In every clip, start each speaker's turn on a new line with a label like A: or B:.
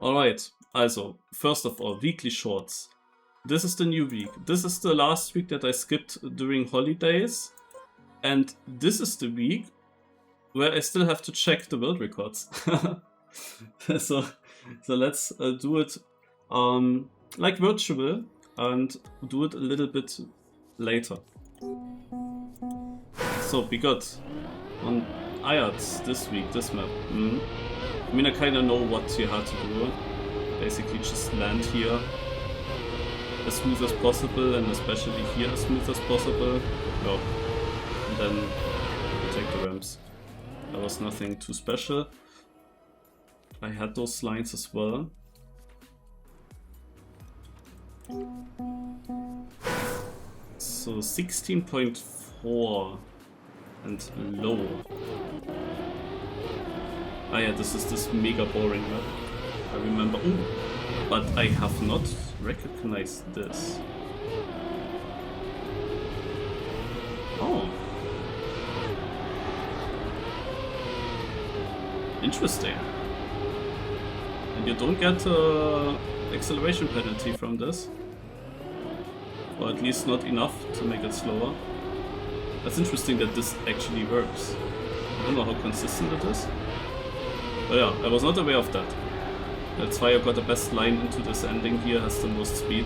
A: Alright, also, first of all, weekly shorts. This is the new week. This is the last week that I skipped during holidays. And this is the week where I still have to check the world records. so let's do it like virtual and do it a little bit later. So we got on IATS this week, this map. I mean, I kind of know what you had to do. Basically just land here as smooth as possible, and especially here as smooth as possible. No. And then you take the ramps. There was nothing too special. I had those lines as well. So 16.4 and low. Ah yeah, this is this mega boring map. I remember. Ooh, but I have not recognized this. Oh. Interesting. And you don't get acceleration penalty from this. Or at least not enough to make it slower. That's interesting that this actually works. I don't know how consistent it is. But yeah, I was not aware of that. That's why I got the best line into this ending here, has the most speed.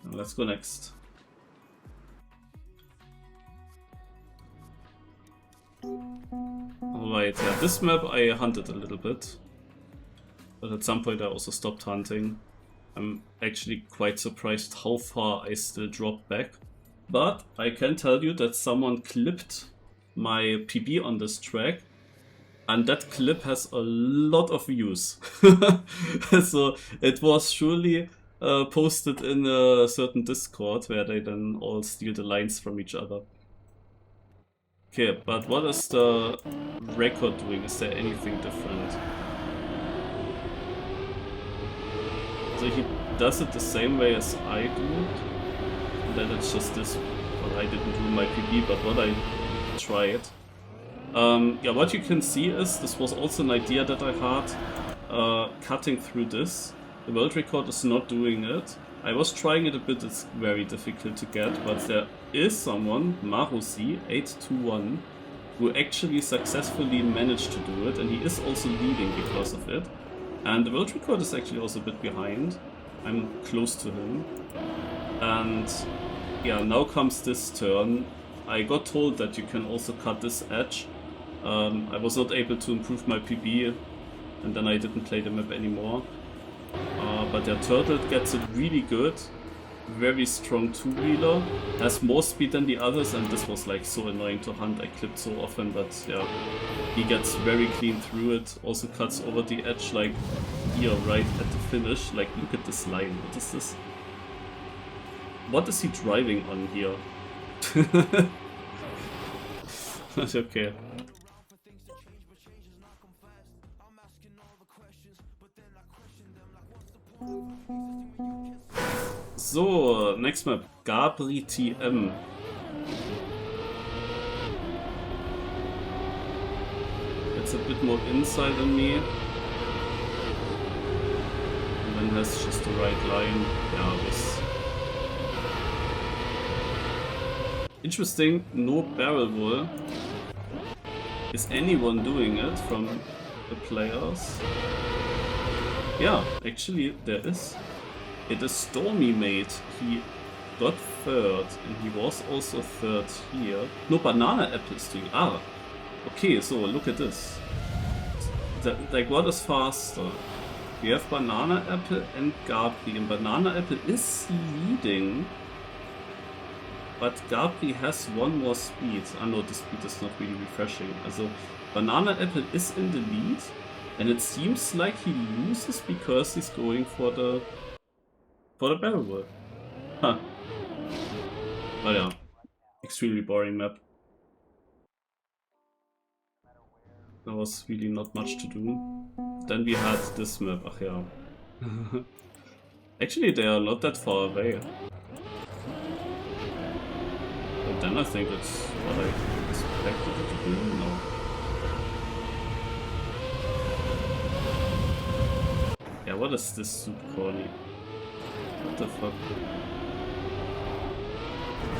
A: Now let's go next. Alright, yeah, this map I hunted a little bit. But at some point I also stopped hunting. I'm actually quite surprised how far I still dropped back. But I can tell you that someone clipped my PB on this track. And that clip has a lot of views. So it was surely posted in a certain Discord where they then all steal the lines from each other. Okay, but what is the record doing? Is there anything different? So he does it the same way as I do it. And then it's just this. Well, I didn't do my PB, but what I tried. Yeah, what you can see is, this was also an idea that I had, cutting through this. The world record is not doing it. I was trying it a bit, it's very difficult to get, but there is someone, Marusi821, who actually successfully managed to do it, and he is also leading because of it. And the world record is actually also a bit behind. I'm close to him. And yeah, now comes this turn. I got told that you can also cut this edge. I was not able to improve my PB, and then I didn't play the map anymore. But yeah, Turtle gets it really good. Very strong two-wheeler. Has more speed than the others, and this was like so annoying to hunt. I clipped so often, but yeah, he gets very clean through it. Also cuts over the edge like here right at the finish. Like, look at this line. What is this? What is he driving on here? That's okay. So, next map, Gabri TM. It's a bit more inside than me. And then has just the right line. Yeah, this. Interesting, no barrel wall. Is anyone doing it from the players? Yeah, actually there is. It is Stormy Mate. He got third, and he was also third here. No, Banana Apple is doing. Ah, okay. So look at this. Like, what is faster? We have Banana Apple and Gabri, and Banana Apple is leading, but Gabri has one more speed. I know the speed is not really refreshing. Also, Banana Apple is in the lead, and it seems like he loses because he's going for the barrel wall. Huh. Oh yeah. Extremely boring map. There was really not much to do. Then we had this map. Ach yeah. Actually, they are not that far away. But then I think it's what I expected it to be. No. what is this super corny? What the fuck?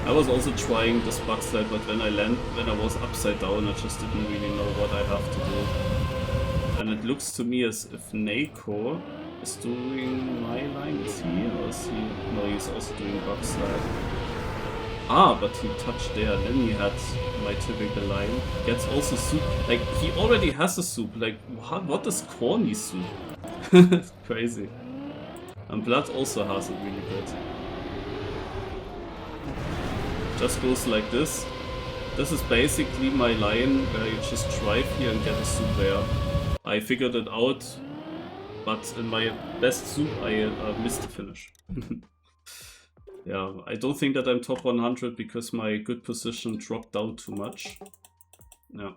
A: I was also trying this bug slide, but when I was upside down, I just didn't really know what I have to do. And it looks to me as if Nako is doing my line. Is he? Or is he? No, he's also doing bug slide. Ah, but he touched there, then he had my typical line. Gets also soup. Like, he already has a soup. Like, what is corny soup? Crazy. And Blood also has it really good. Just goes like this. This is basically my line where you just drive here and get a soup there. I figured it out, but in my best soup I missed the finish. Yeah, I don't think that I'm top 100 because my good position dropped down too much. Yeah.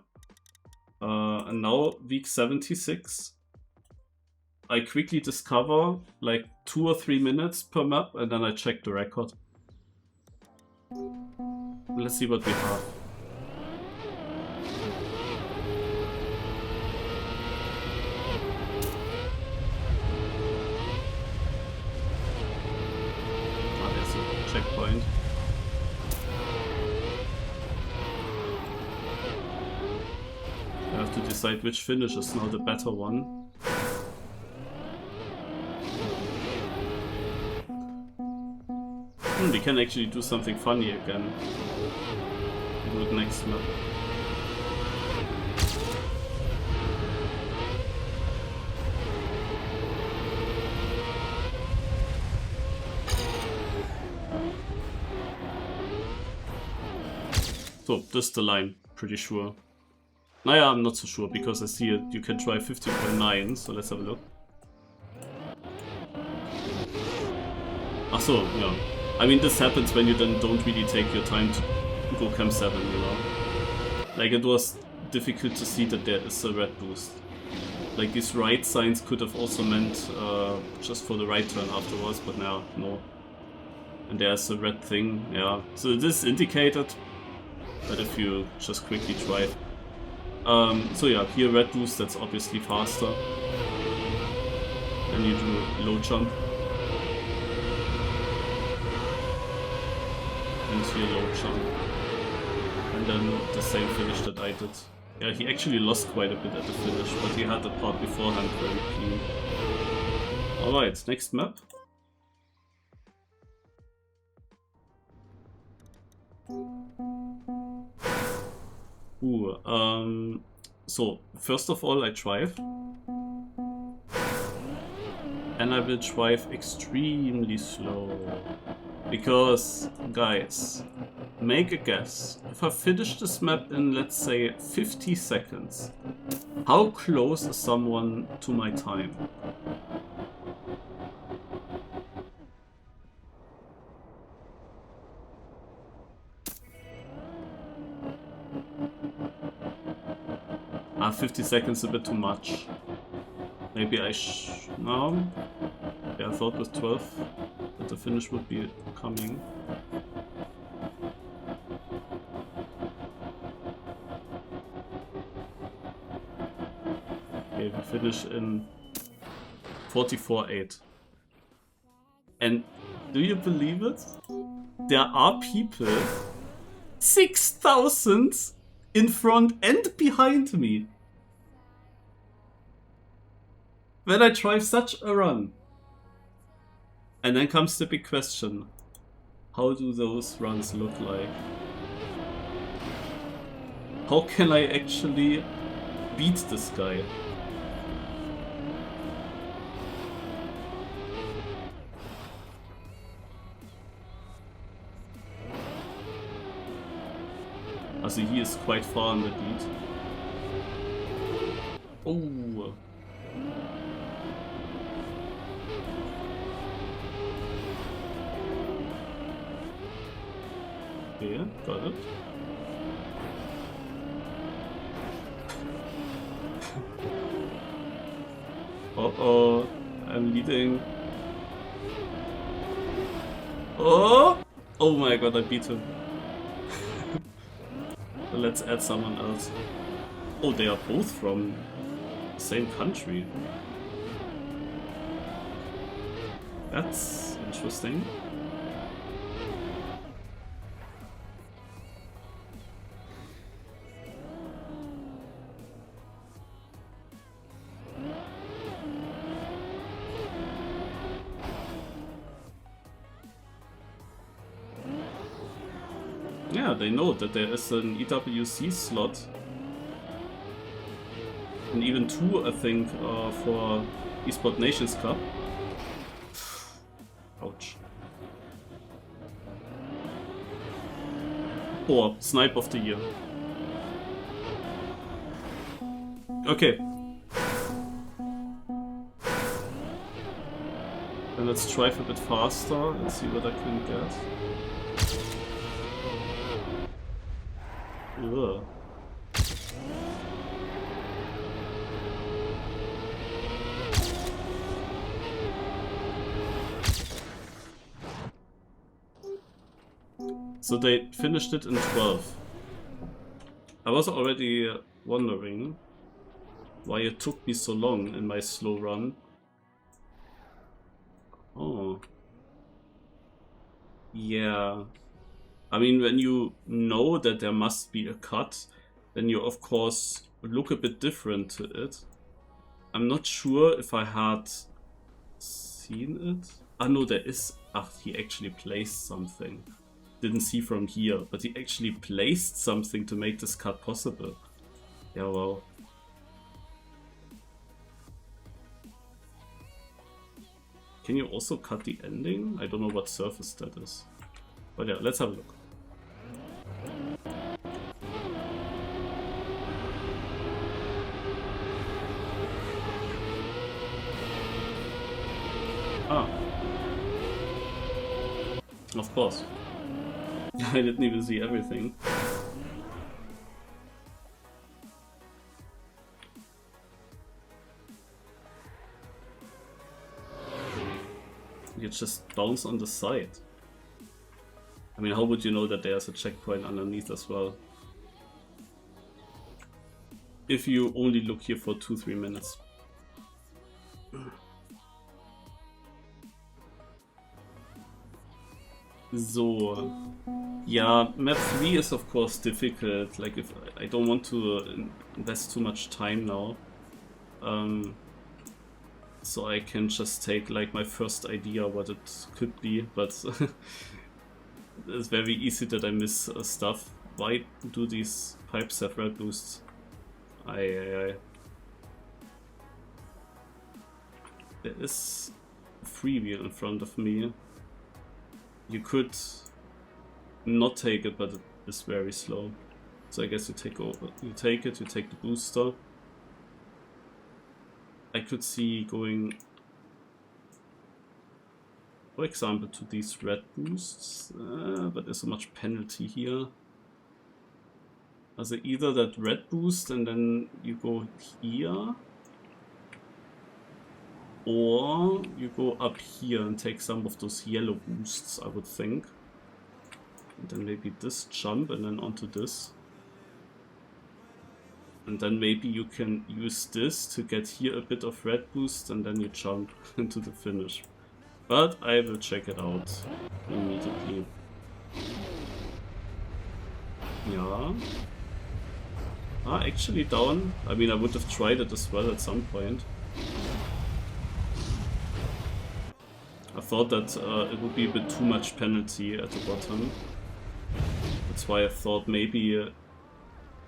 A: And now week 76. I quickly discover like 2 or 3 minutes per map and then I check the record. Let's see what we have. Checkpoint. I have to decide which finish is now the better one. We can actually do something funny again. Do it next map. So, this is the line, pretty sure. Naja, I'm not so sure, because I see it, you can try 50.9, so let's have a look. Achso, yeah. I mean, this happens when you then don't really take your time to go Camp 7, you know. Like, it was difficult to see that there is a red boost. Like, these right signs could have also meant just for the right turn afterwards, but now, no. And there's a red thing, yeah. So this indicated that if you just quickly drive. So yeah, here red boost, that's obviously faster. Then you do low jump. And here low jump. And then the same finish that I did. Yeah, he actually lost quite a bit at the finish, but he had the part beforehand very clean. Alright, next map. So first of all I drive. And I will drive extremely slow. Because, guys, make a guess. If I finish this map in, let's say, 50 seconds, how close is someone to my time? Ah, 50 seconds a bit too much. Maybe I no. Yeah, I thought with 12 that the finish would be coming. Okay, we finish in 44.8. And do you believe it? There are people 6,000 in front and behind me. When I drive such a run. And then comes the big question. How do those runs look like? How can I actually beat this guy? Also he is quite far in the lead. Oh. Okay, got it. Uh-oh, I'm leading. Oh! Oh my god, I beat him. Let's add someone else. Oh, they are both from the same country. That's interesting. Yeah, they know that there is an EWC slot. And even 2, I think, for Esport Nations Cup. Ouch. Or Snipe of the Year. Okay. Then let's drive a bit faster and see what I can get. Ugh. So they finished it in 12. I was already wondering why it took me so long in my slow run. Oh. Yeah. I mean, when you know that there must be a cut, then you of course look a bit different to it. I'm not sure if I had seen it. Ah no, there is... Ah, he actually placed something. Didn't see from here, but he actually placed something to make this cut possible. Yeah, well. Can you also cut the ending? I don't know what surface that is. But yeah, let's have a look. Ah. Of course. I didn't even see everything. You just bounce on the side. I mean, how would you know that there's a checkpoint underneath as well? If you only look here for 2-3 minutes. So, yeah, map 3 is of course difficult. Like, if I don't want to invest too much time now, so I can just take like my first idea what it could be, but it's very easy that I miss stuff. Why do these pipes have red boosts? There is a freewheel in front of me. You could not take it, but it is very slow. So I guess you take over. You take it. You take the booster. I could see going, for example, to these red boosts, but there's so much penalty here. Also either that red boost and then you go here, or you go up here and take some of those yellow boosts, I would think. And then maybe this jump and then onto this. And then maybe you can use this to get here a bit of red boost and then you jump into the finish. But I will check it out immediately. Yeah. Ah, actually down. I mean, I would have tried it as well at some point. I thought that it would be a bit too much penalty at the bottom. That's why I thought maybe,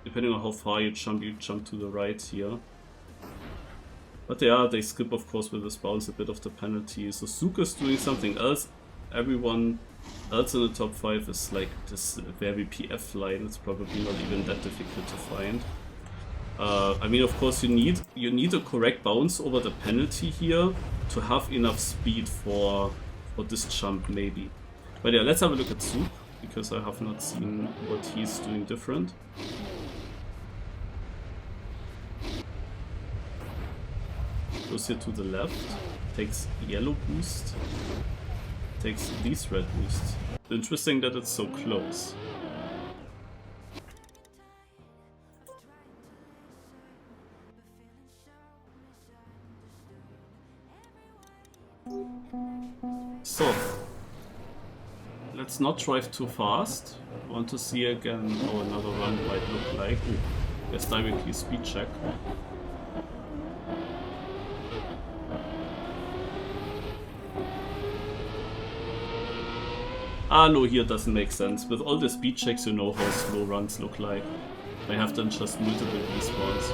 A: depending on how far you jump to the right here. But yeah, they skip of course with this bounce a bit of the penalty. So Zuka's doing something else. Everyone else in the top 5 is like this very PF line. It's probably not even that difficult to find. I mean, of course, you need a correct bounce over the penalty here to have enough speed for this jump, maybe. But yeah, let's have a look at Zook, because I have not seen what he's doing different. Goes here to the left, takes yellow boost, takes these red boosts. Interesting that it's so close. So, let's not drive too fast. I want to see again how another run might look like. Ooh, there's directly speed check. Ah no, here doesn't make sense. With all the speed checks you know how slow runs look like. I have done just multiple respawns.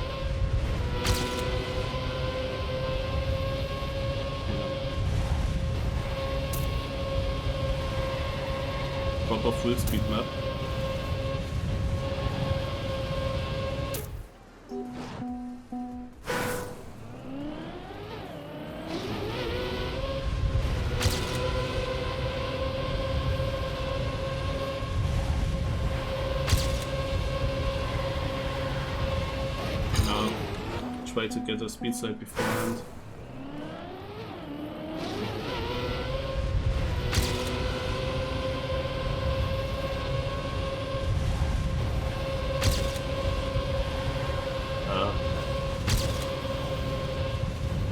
A: Proper full speed map. Try to get a speed slide beforehand.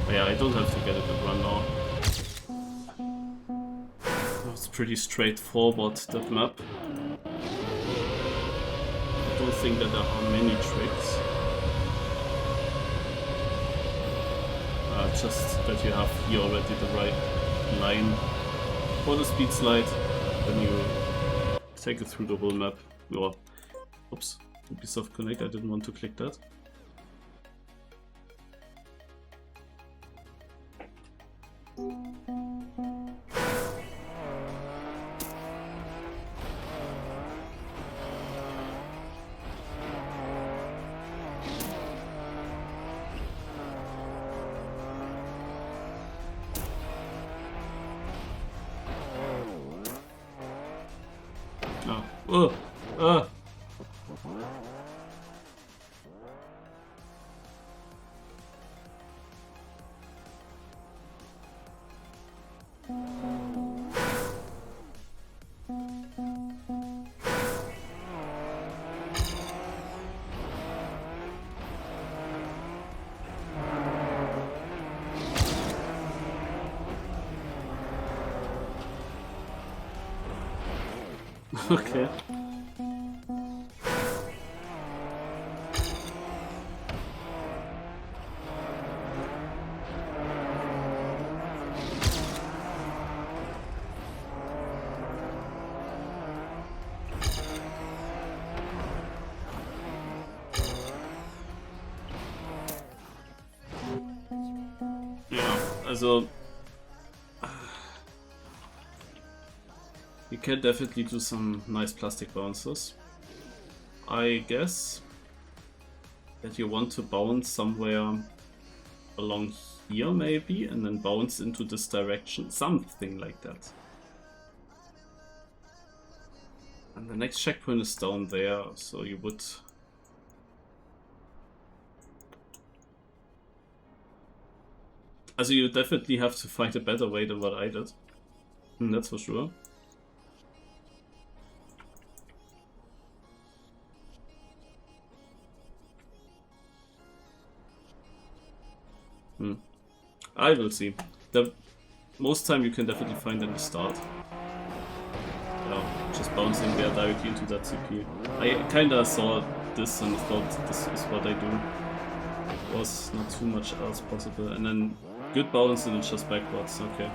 A: Yeah, I don't have to get a good run now. It's pretty straightforward, that map. I don't think that there are many tricks. Just that you have here already the right line for the speed slide, then you take it through the whole map. Oh, oops, Ubisoft Connect, I didn't want to click that. Okay. Also, you can definitely do some nice plastic bounces. I guess that you want to bounce somewhere along here maybe, and then bounce into this direction, something like that. And the next checkpoint is down there, so you would... Also you definitely have to find a better way than what I did. That's for sure. I will see. The most time you can definitely find in the start. Yeah, just bouncing there directly into that CP. I kinda saw this and thought this is what I do. Was not too much else possible. And then good bounce and then just backwards, okay.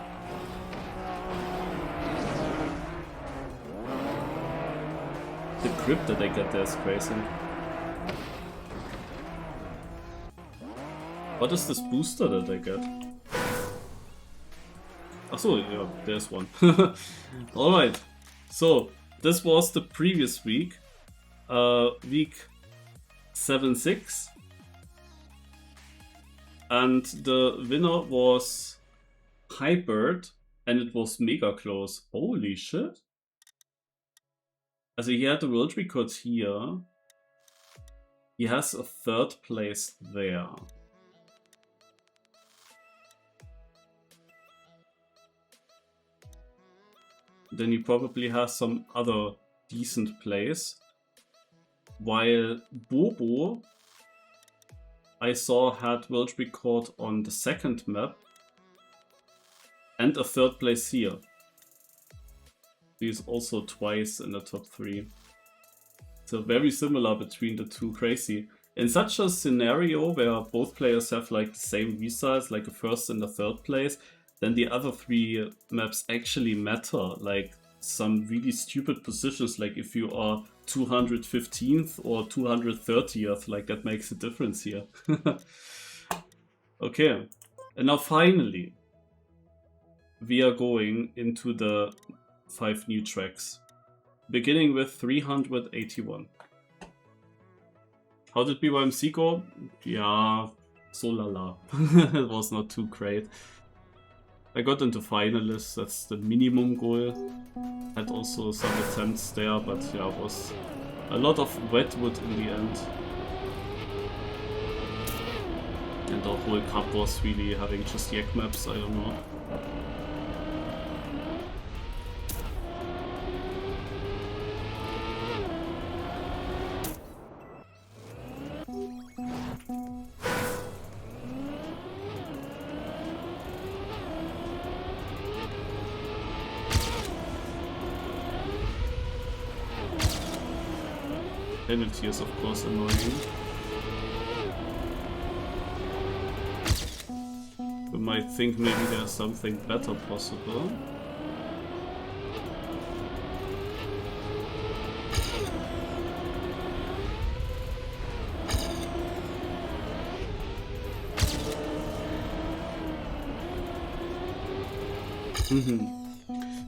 A: The grip that I get there is crazy. What is this booster that I get? Achso, yeah, there's one. Alright, so this was the previous week. Week 76. And the winner was Hybrid, and it was mega close. Holy shit. Also he had the world record here. He has a third place there. Then he probably has some other decent place. While Bobo, I saw, had world record on the second map. And a 3rd place here. He's also twice in the top 3. So very similar between the two. Crazy. In such a scenario where both players have like the same results, like a 1st and a 3rd place, then the other 3 maps actually matter. Like some really stupid positions, like if you are 215th or 230th, like that makes a difference here. Okay, and now finally we are going into the 5 new tracks, beginning with 381. How did BYMC go? Yeah, so la la. It was not too great. I got into finalists, that's the minimum goal. Had also some attempts there, but yeah, it was a lot of wet wood in the end. And the whole cup was really having just yak maps, I don't know. Penalty is of course annoying. We might think maybe there's something better possible.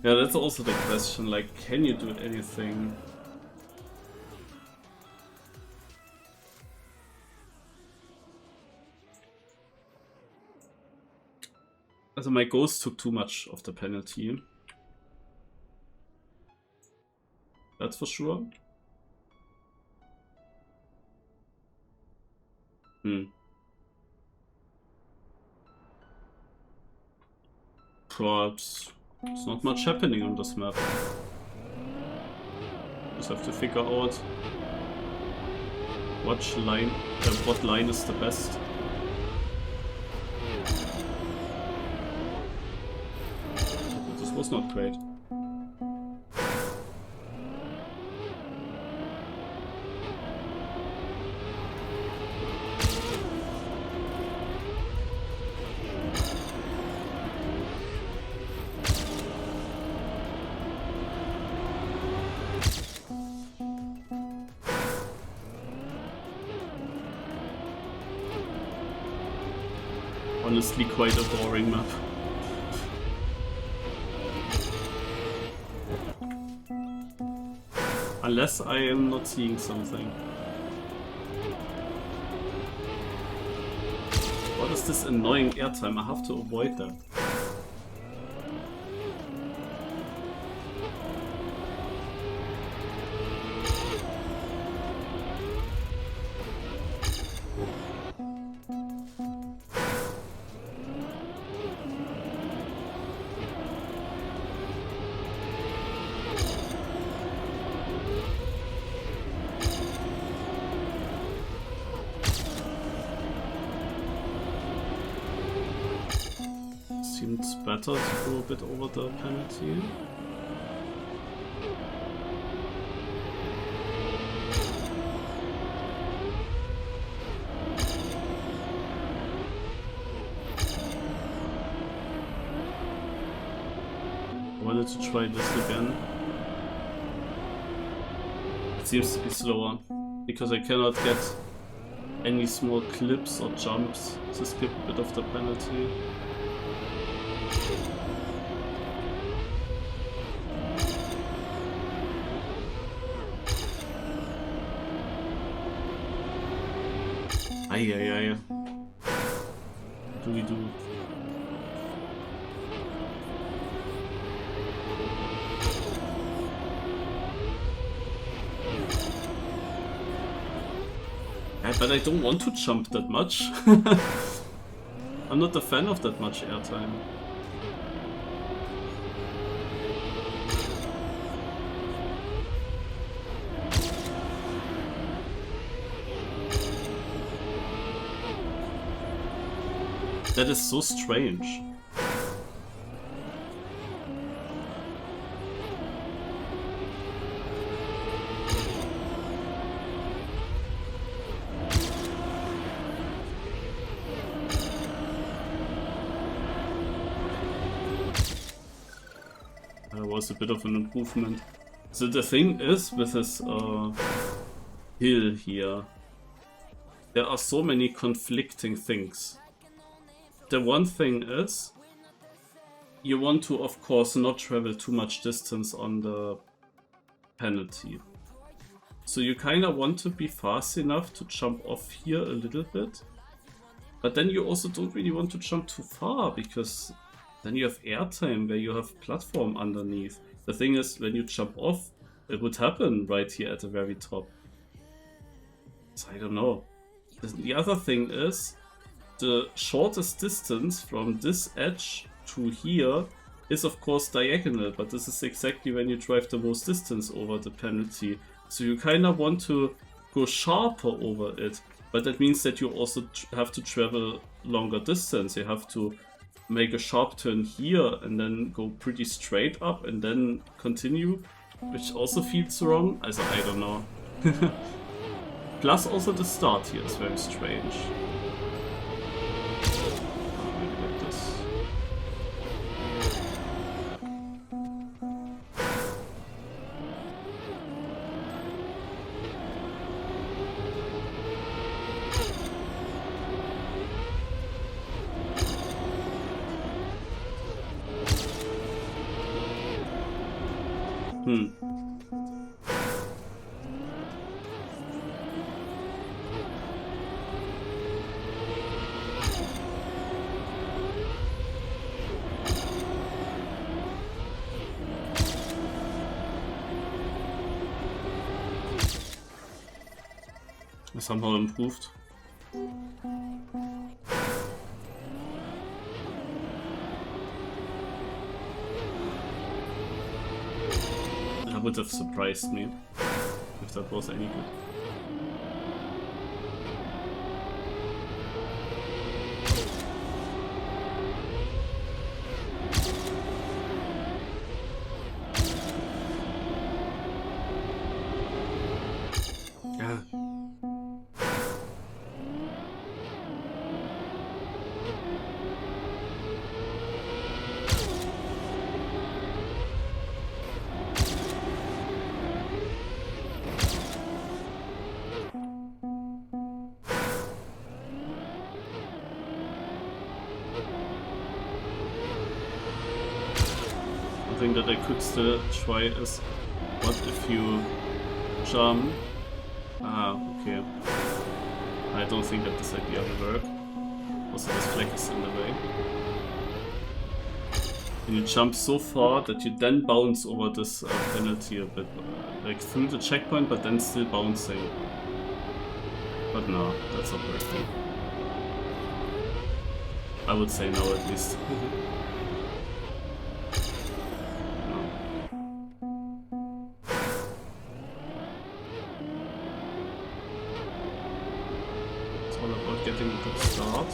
A: Yeah, that's also the question, like, can you do anything? Also my ghost took too much of the penalty. That's for sure. But there's not much happening on this map. Just have to figure out what line is the best. This was not great. Honestly, quite a boring map. Unless I am not seeing something. What is this annoying airtime? I have to avoid that. Seems better to go a bit over the penalty. I wanted to try this again. It seems to be slower, because I cannot get any small clips or jumps to skip a bit of the penalty. Ay. What do we do? Yeah, but I don't want to jump that much. I'm not a fan of that much airtime. That is so strange. was a bit of an improvement. So the thing is with this hill here, there are so many conflicting things. The one thing is, you want to of course not travel too much distance on the penalty. So you kinda want to be fast enough to jump off here a little bit. But then you also don't really want to jump too far, because then you have airtime where you have platform underneath. The thing is, when you jump off, it would happen right here at the very top. So I don't know. The other thing is, the shortest distance from this edge to here is of course diagonal, but this is exactly when you drive the most distance over the penalty. So you kind of want to go sharper over it, but that means that you also have to travel longer distance. You have to make a sharp turn here and then go pretty straight up and then continue, which also feels wrong. Also, I don't know. Plus also the start here is very strange. Maybe like this. Somehow improved. That would have surprised me if that was any good. Yeah. Thing that I could still try is, what if you jump? Ah, okay. I don't think that this idea will work. Also, this flag is in the way. And you jump so far that you then bounce over this penalty a bit, like through the checkpoint, but then still bouncing. But no, that's not working. I would say no, at least. Getting a good start.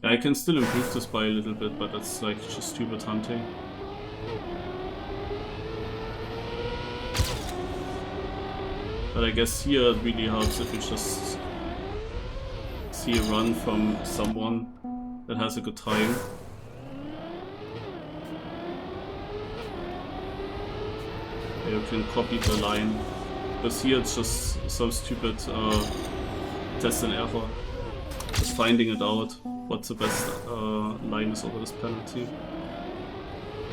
A: Yeah, I can still improve this by a little bit, but it's like just stupid hunting. But I guess here it really helps if you just see a run from someone that has a good time. You can copy the line, because here it's just some stupid test and error. Just finding it out what the best line is over this penalty.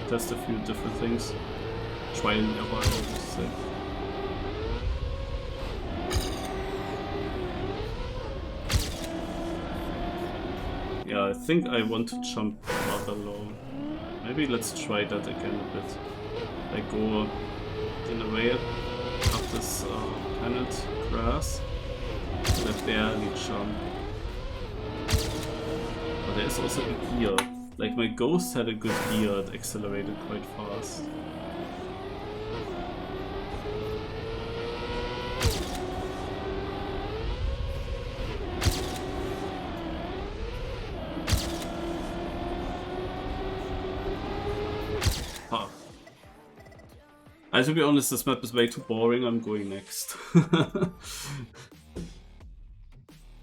A: Test a few different things. Trial and error, I would say. Yeah, I think I want to jump rather low. Maybe let's try that again a bit. I go in a way up this planet grass, and I barely jump. But there is also a gear. Like my ghost had a good gear, it accelerated quite fast. To be honest, this map is way too boring, I'm going next.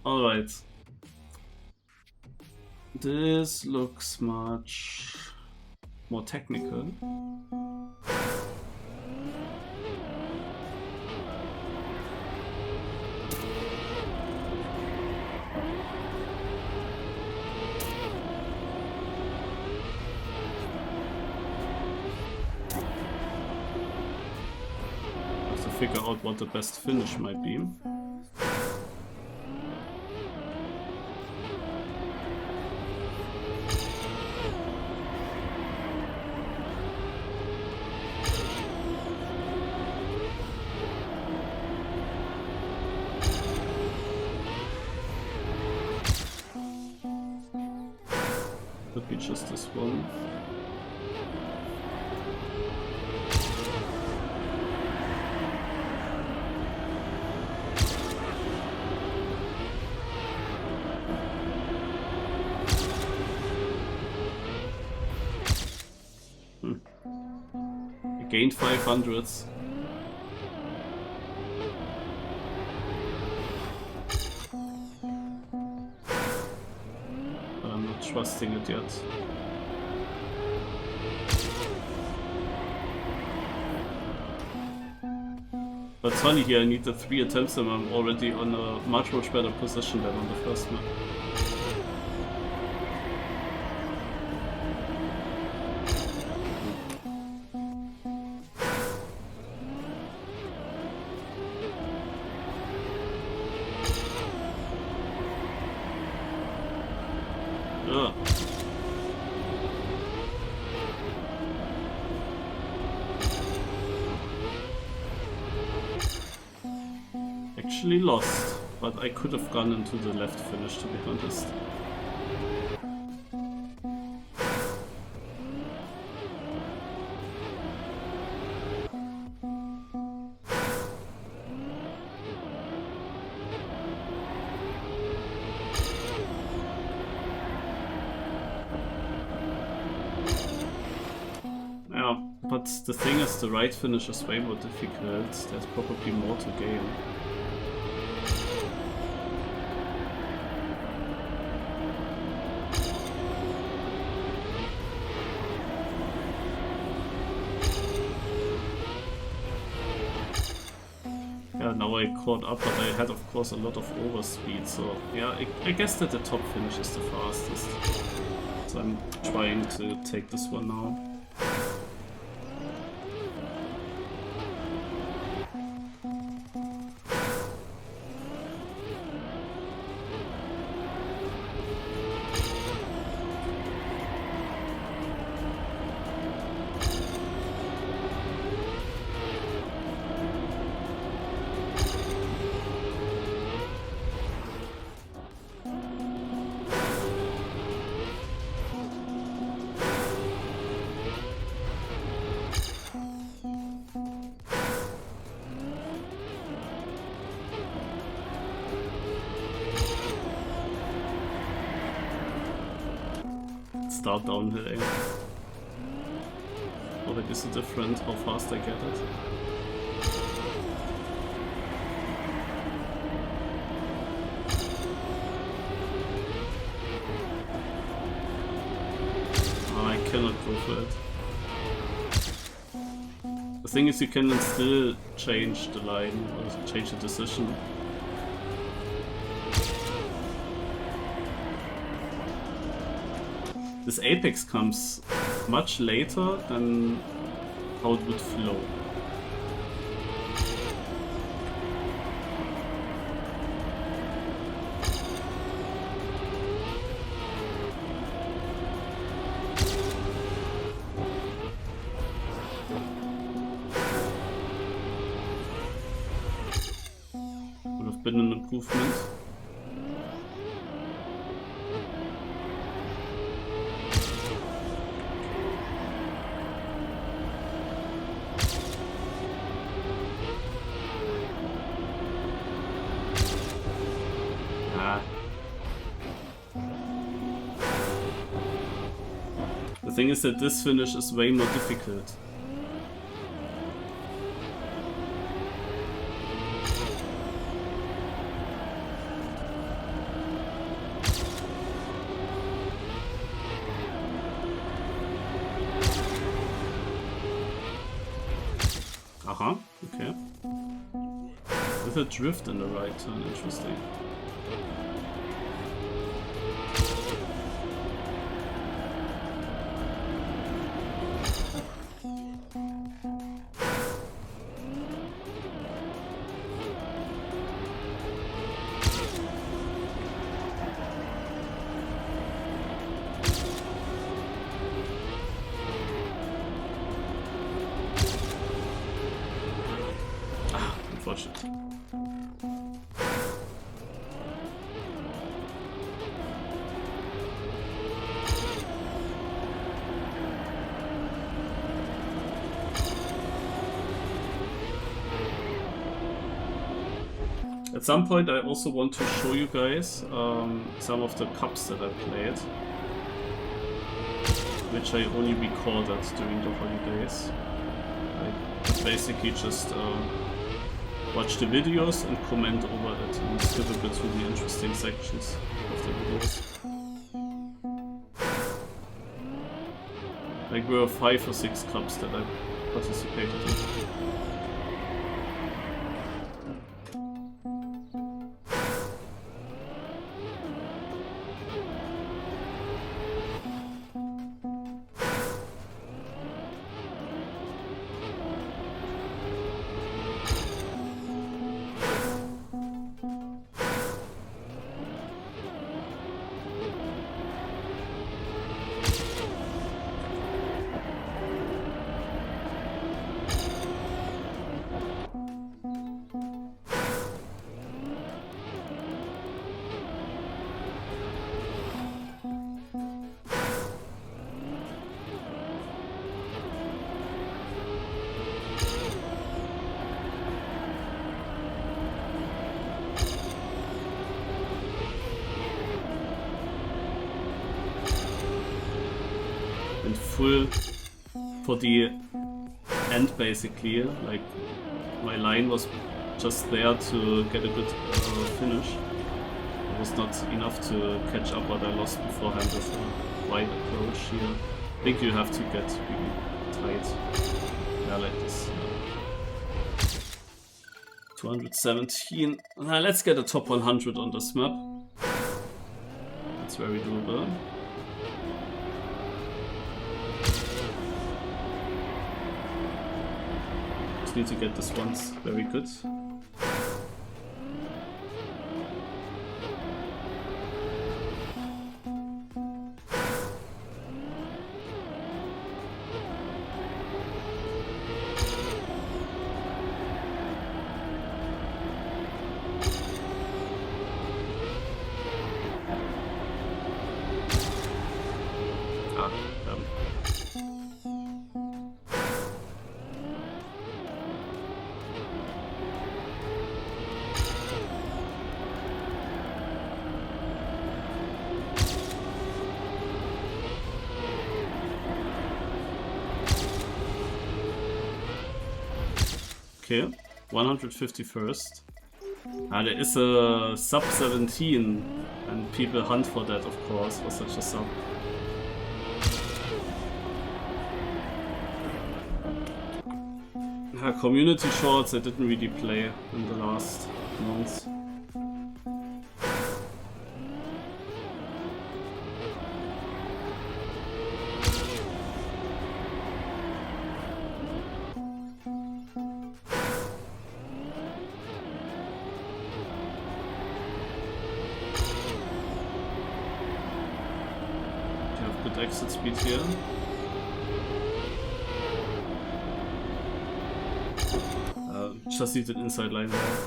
A: Alright. This looks much more technical. Figure out what the best finish might be. Could be just this one. Gained 500s. But I'm not trusting it yet. But it's funny here, I need the 3 attempts and I'm already on a much better position than on the first map. Actually lost, but I could have gone into the left finish, to be honest. Yeah, but the thing is, the right finish is way more difficult. There's probably more to gain. Now I caught up, but I had of course a lot of overspeed, so yeah, I guess that the top finish is the fastest. So I'm trying to take this one now. Start downhill, eh? Or like, is it different how fast I get it? Oh, I cannot go for it. The thing is, you can still change the line or change the decision. This apex comes much later than how it would flow. Would have been an improvement. The thing is that this finish is way more difficult. Aha, okay. With a drift in the right turn, interesting. Unfortunate. At some point I also want to show you guys some of the cups that I played, which I only recorded during the holidays. I basically just watch the videos and comment over it and skip a bit through the interesting sections of the videos. Like there were 5 or 6 cups that I participated in. Full for the end basically, like my line was just there to get a good finish. It was not enough to catch up what I lost beforehand with a wide approach here. I think you have to get really tight. Yeah, like this. 217. Let's get a top 100 on this map. That's very doable. Need to get this once very good. Okay, 151st. There is a sub 17 and people hunt for that, of course, for such a sub. Community shorts I didn't really play in the last months. Exit speed here. Just need an inside line there.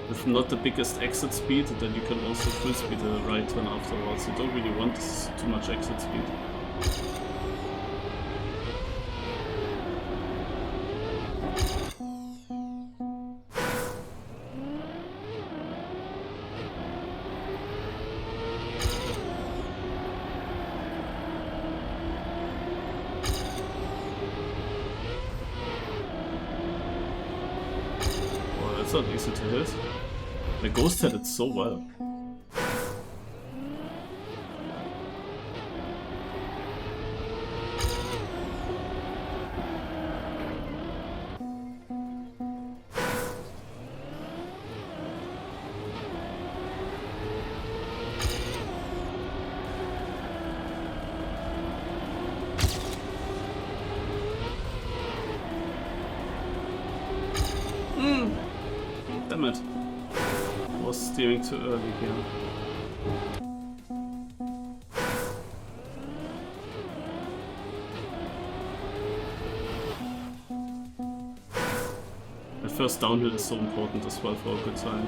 A: With not the biggest exit speed, then you can also full speed a right turn afterwards. You don't really want too much exit speed. That's not easy to hit. The ghost hit it so well. Damn it. I was steering too early here. That first downhill is so important as well for a good time.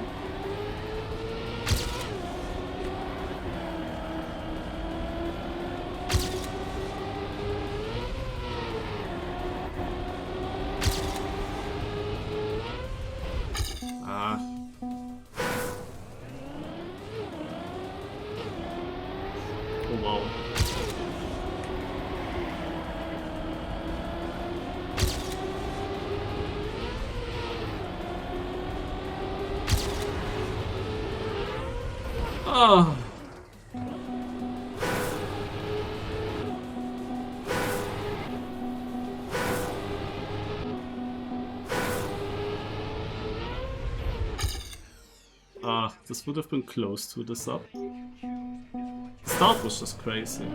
A: This would have been close to the sub. The start was just crazy.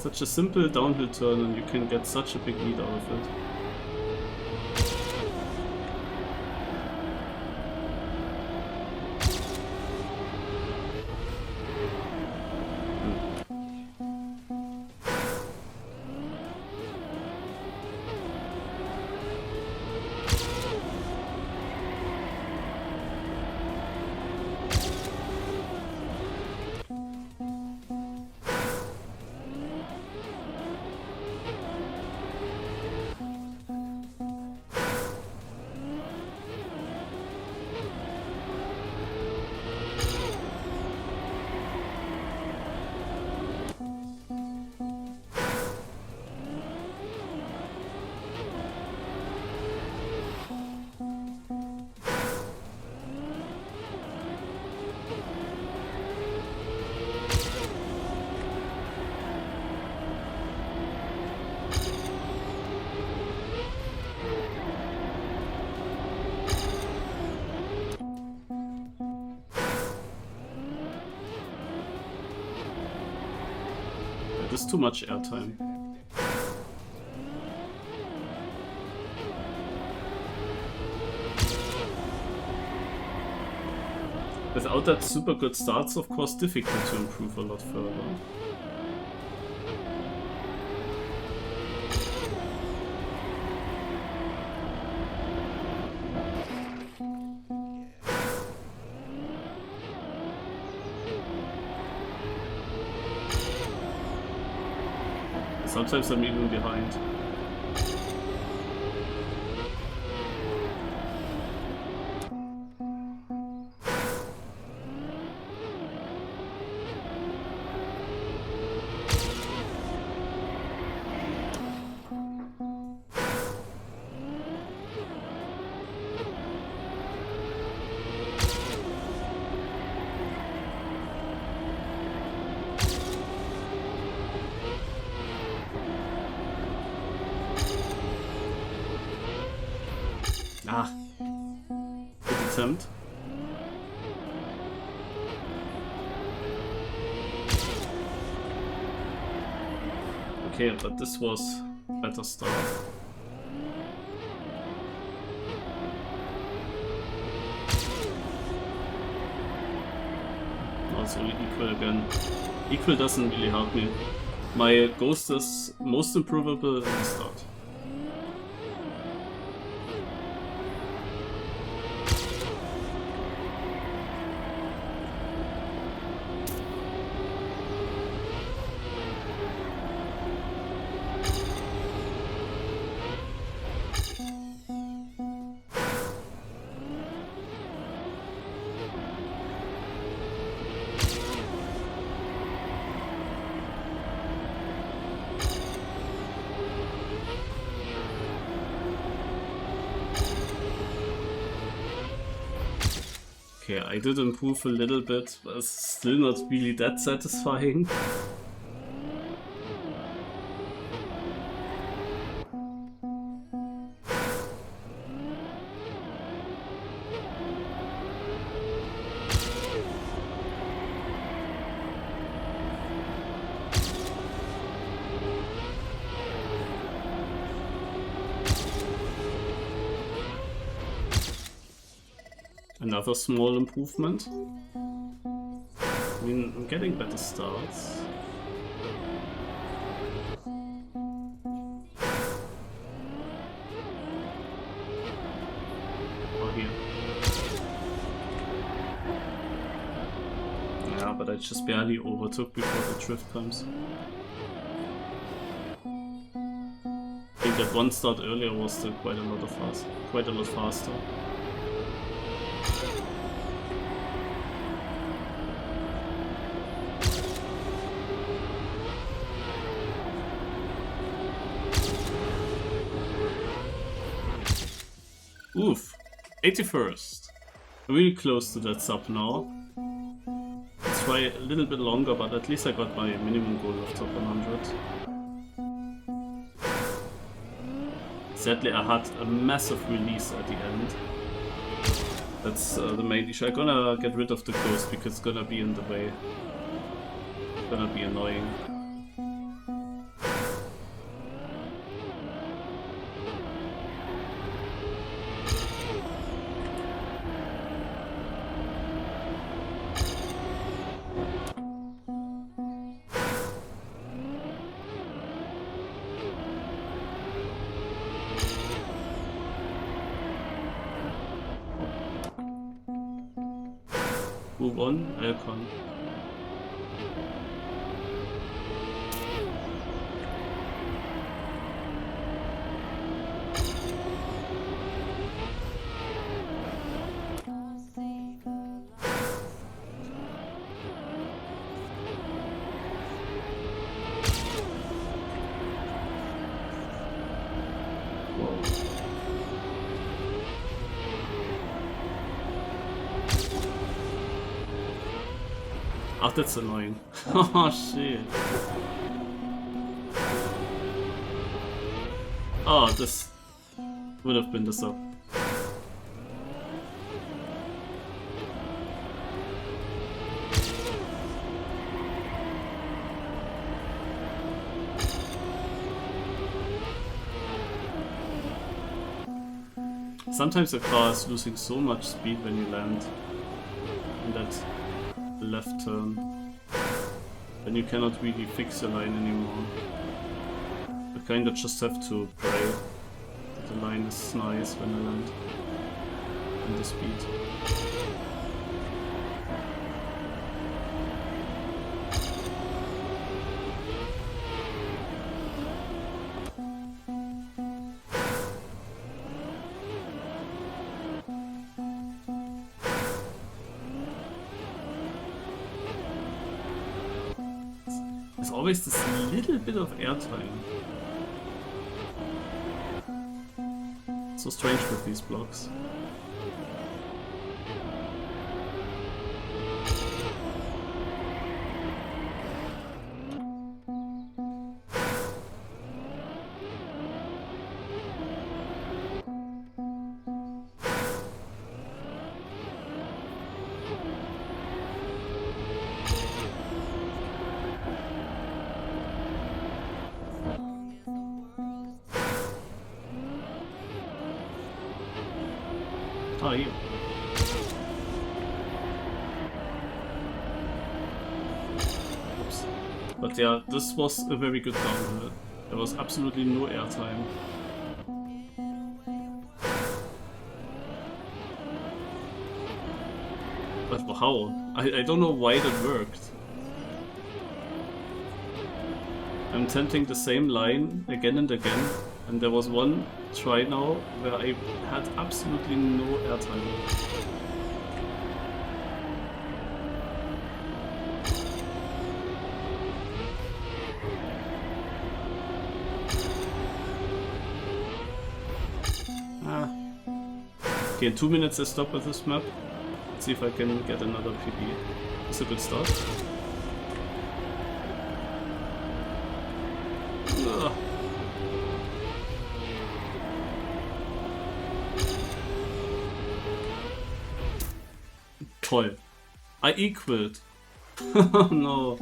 A: Such a simple downhill turn and you can get such a big lead out of it. There's too much airtime. Without that super good start, it's of course difficult to improve a lot further. Sometimes I'm even behind. Good attempt. Okay, but this was a better start. Now it's only equal again. Equal doesn't really help me. My ghost is most improvable in the start. Okay, I did improve a little bit, but it's still not really that satisfying. Another small improvement. I mean, I'm getting better starts. Oh, here. Yeah, but I just barely overtook before the drift comes. I think that one start earlier was still quite a lot faster. Oof, 81st. Really close to that sub now. Let's try a little bit longer, but at least I got my minimum goal of top 100. Sadly, I had a massive release at the end. That's the main issue. I'm gonna get rid of the ghost because it's gonna be in the way. It's gonna be annoying. Who won? Elcon. Oh, that's annoying. Oh shit. Oh, this would have been the sub. Sometimes the car is losing so much speed when you land in that left turn, then you cannot really fix the line anymore. You kinda just have to pray that the line is nice when I land in the speed. There's always this little bit of airtime. So strange with these blocks. Ah, here. Oops. But yeah, this was a very good downhill. There was absolutely no airtime. But how? I don't know why that worked. I'm attempting the same line again and again, and there was one try now where I had absolutely no airtime. Ah. Okay, in 2 minutes I stop with this map. Let's see if I can get another PB. It's a good start. Ugh. Toll. I equaled. Oh no.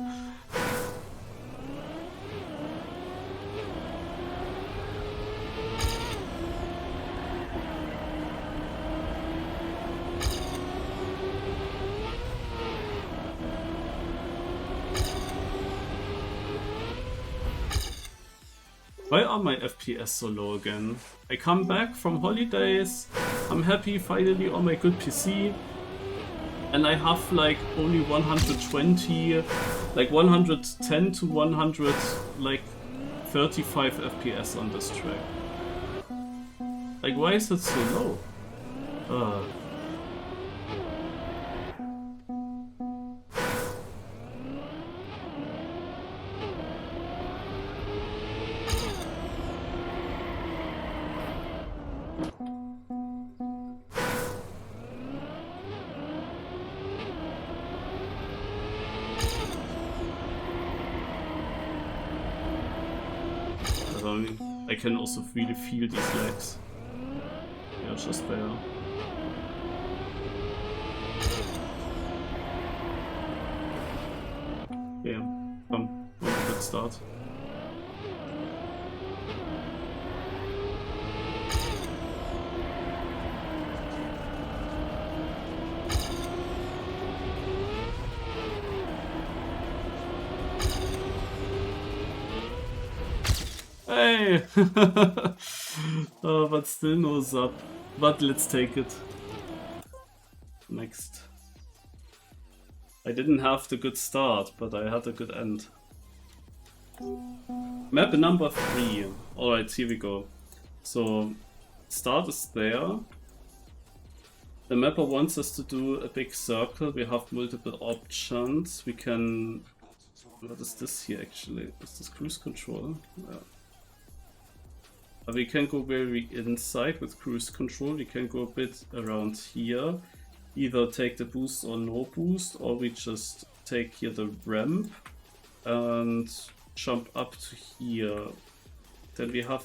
A: Why are my FPS so low again? I come back from holidays, I'm happy finally on my good PC, and I have like only 120, like 110 to 100, like 35 FPS on this track. Like, why is it so low? I can also really feel these lags. Yeah, just there. Yeah, come, good start. Hey! Oh, but still no sub. But let's take it. Next. I didn't have the good start, but I had a good end. Map number 3. Alright, here we go. So, start is there. The mapper wants us to do a big circle. We have multiple options. We can... What is this here actually? Is this cruise control? Yeah. We can go very inside with cruise control. We can go a bit around here. Either take the boost or no boost, or we just take here the ramp and jump up to here. Then we have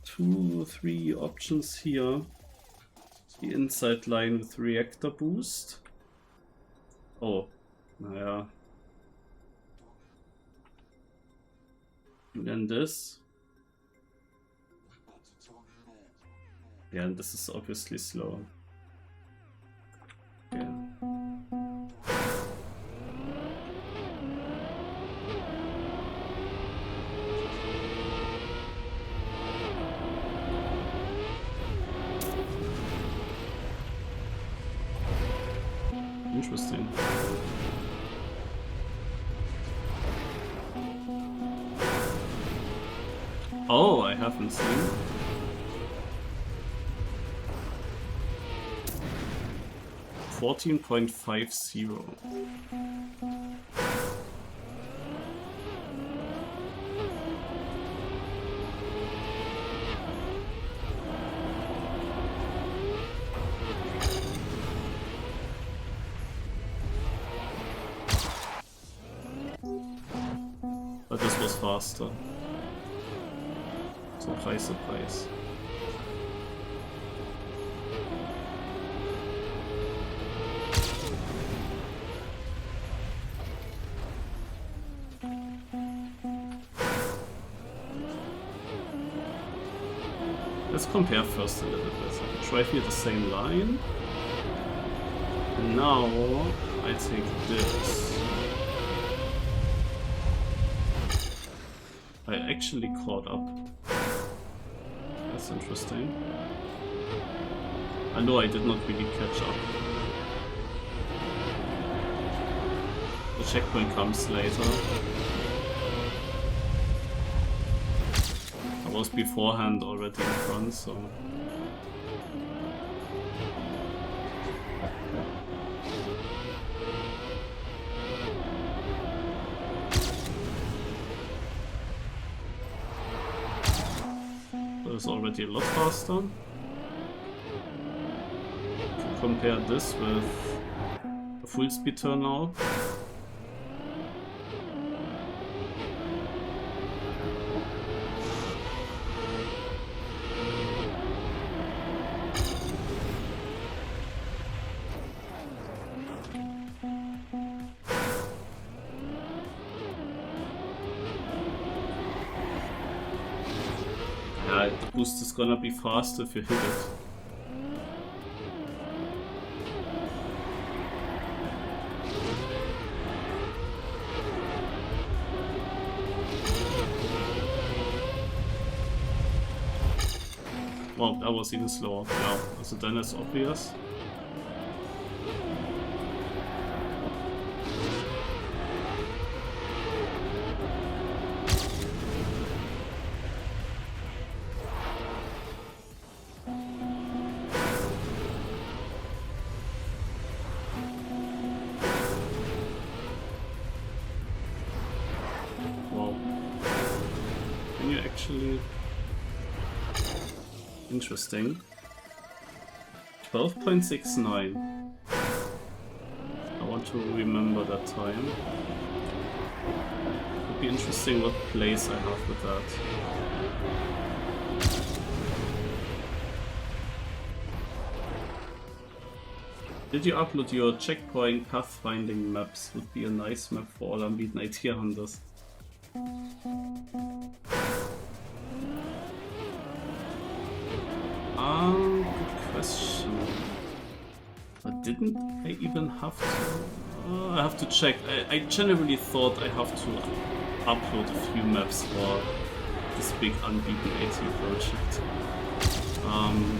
A: 2 or 3 options here. The inside line with reactor boost. Oh, naja. And then this. Yeah, and this is obviously slow. Okay. Interesting. Oh, I haven't seen. 14.50. But this was faster. Surprise, surprise. Let's compare first a little bit. I try here the same line. And now I take this. I actually caught up. That's interesting. I know I did not really catch up. The checkpoint comes later. I was beforehand already in front, so... Is already a lot faster. To compare this with a full speed turnout. The boost is gonna be faster if you hit it. Well, that was even slower. Yeah, so then it's obvious. Interesting. 12.69. I want to remember that time. Would be interesting what place I have with that. Did you upload your checkpoint pathfinding maps? Would be a nice map for all unbeaten IT hunters. Good question. But didn't I even have to? I have to check. I generally thought I have to upload a few maps for this big unbeaten AT project.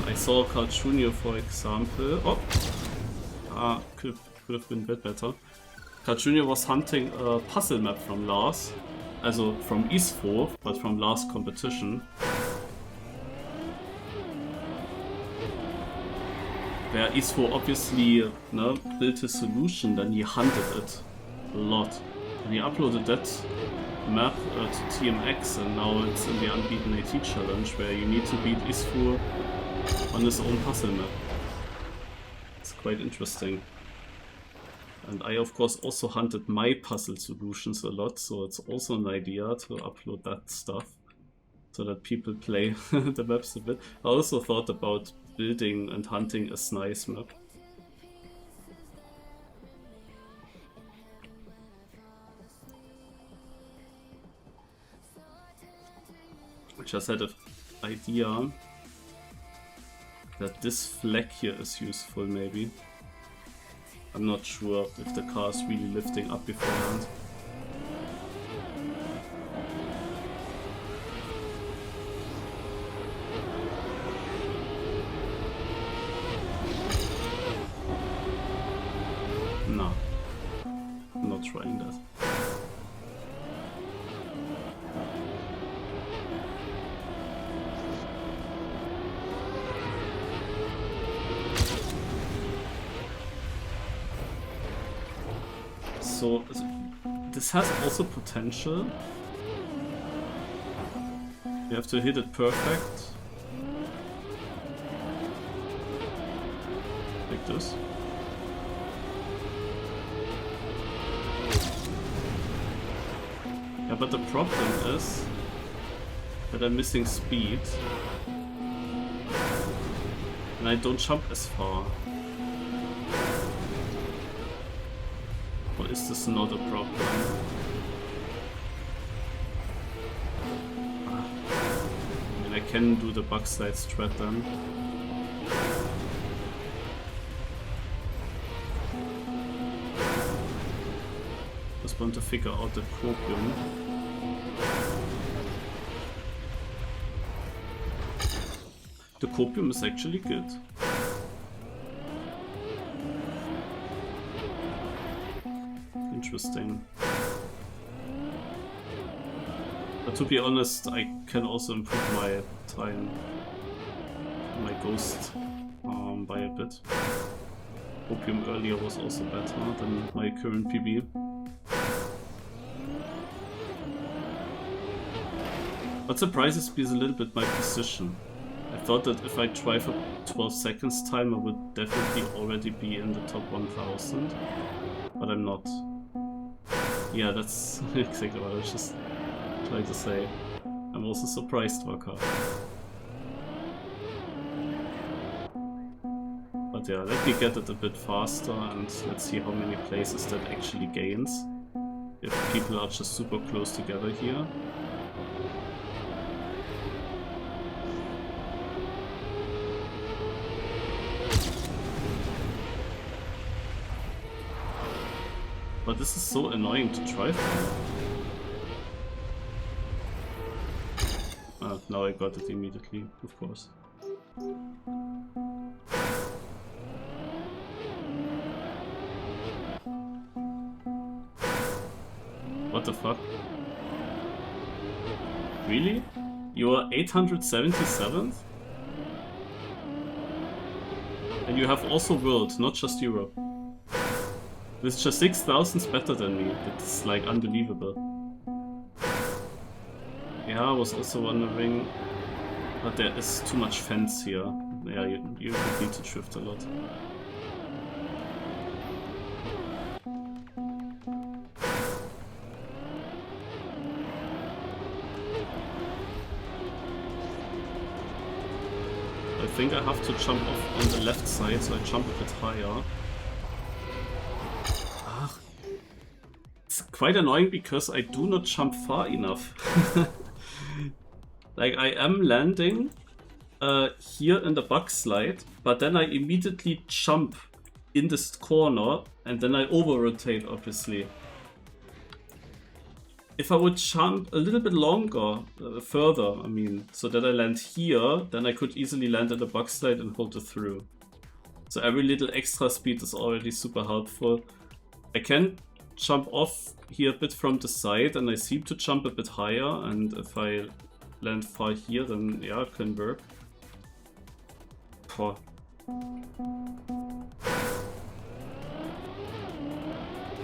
A: I saw Carl Jr. for example. Oh! Could have been a bit better. Carl Jr. was hunting a puzzle map from Lars. Also from ISFO, but from last competition. Where ISFO obviously built a solution, then he hunted it a lot. And he uploaded that map to TMX, and now it's in the Unbeaten AT challenge, where you need to beat ISFO on his own puzzle map. It's quite interesting. And I of course also hunted my puzzle solutions a lot, so it's also an idea to upload that stuff so that people play the maps a bit. I also thought about building and hunting a SNICE map. I just had an idea that this flag here is useful maybe. I'm not sure if the car is really lifting up beforehand. No, I'm not trying that. So this has also potential. You have to hit it perfect. Like this. Yeah, but the problem is that I'm missing speed. And I don't jump as far. Or is this not a problem? I mean, I can do the backslide strat then. Just want to figure out the copium. The copium is actually good. Interesting. But to be honest, I can also improve my time, my ghost by a bit. Opium earlier was also better than my current PB. What surprises me is a little bit my position. I thought that if I try for 12 seconds time I would definitely already be in the top 1000, but I'm not. Yeah, that's exactly what I was just trying to say. I'm also surprised, Waka. But yeah, let me get it a bit faster and let's see how many places that actually gains. If people are just super close together here. But this is so annoying to try for. Now I got it immediately, of course. What the fuck? Really? You are 877th? And you have also world, not just Europe. With just 6,000 better than me. It's like unbelievable. Yeah, I was also wondering, but there is too much fence here. Yeah, you would need to drift a lot. I think I have to jump off on the left side, so I jump a bit higher. It's quite annoying because I do not jump far enough. Like, I am landing here in the bug slide, but then I immediately jump in this corner and then I over rotate, obviously. If I would jump a little bit longer, further, I mean, so that I land here, then I could easily land at the bug slide and hold it through. So every little extra speed is already super helpful. I can jump off here a bit from the side and I seem to jump a bit higher, and if I land far here, then yeah, it can work. Poor.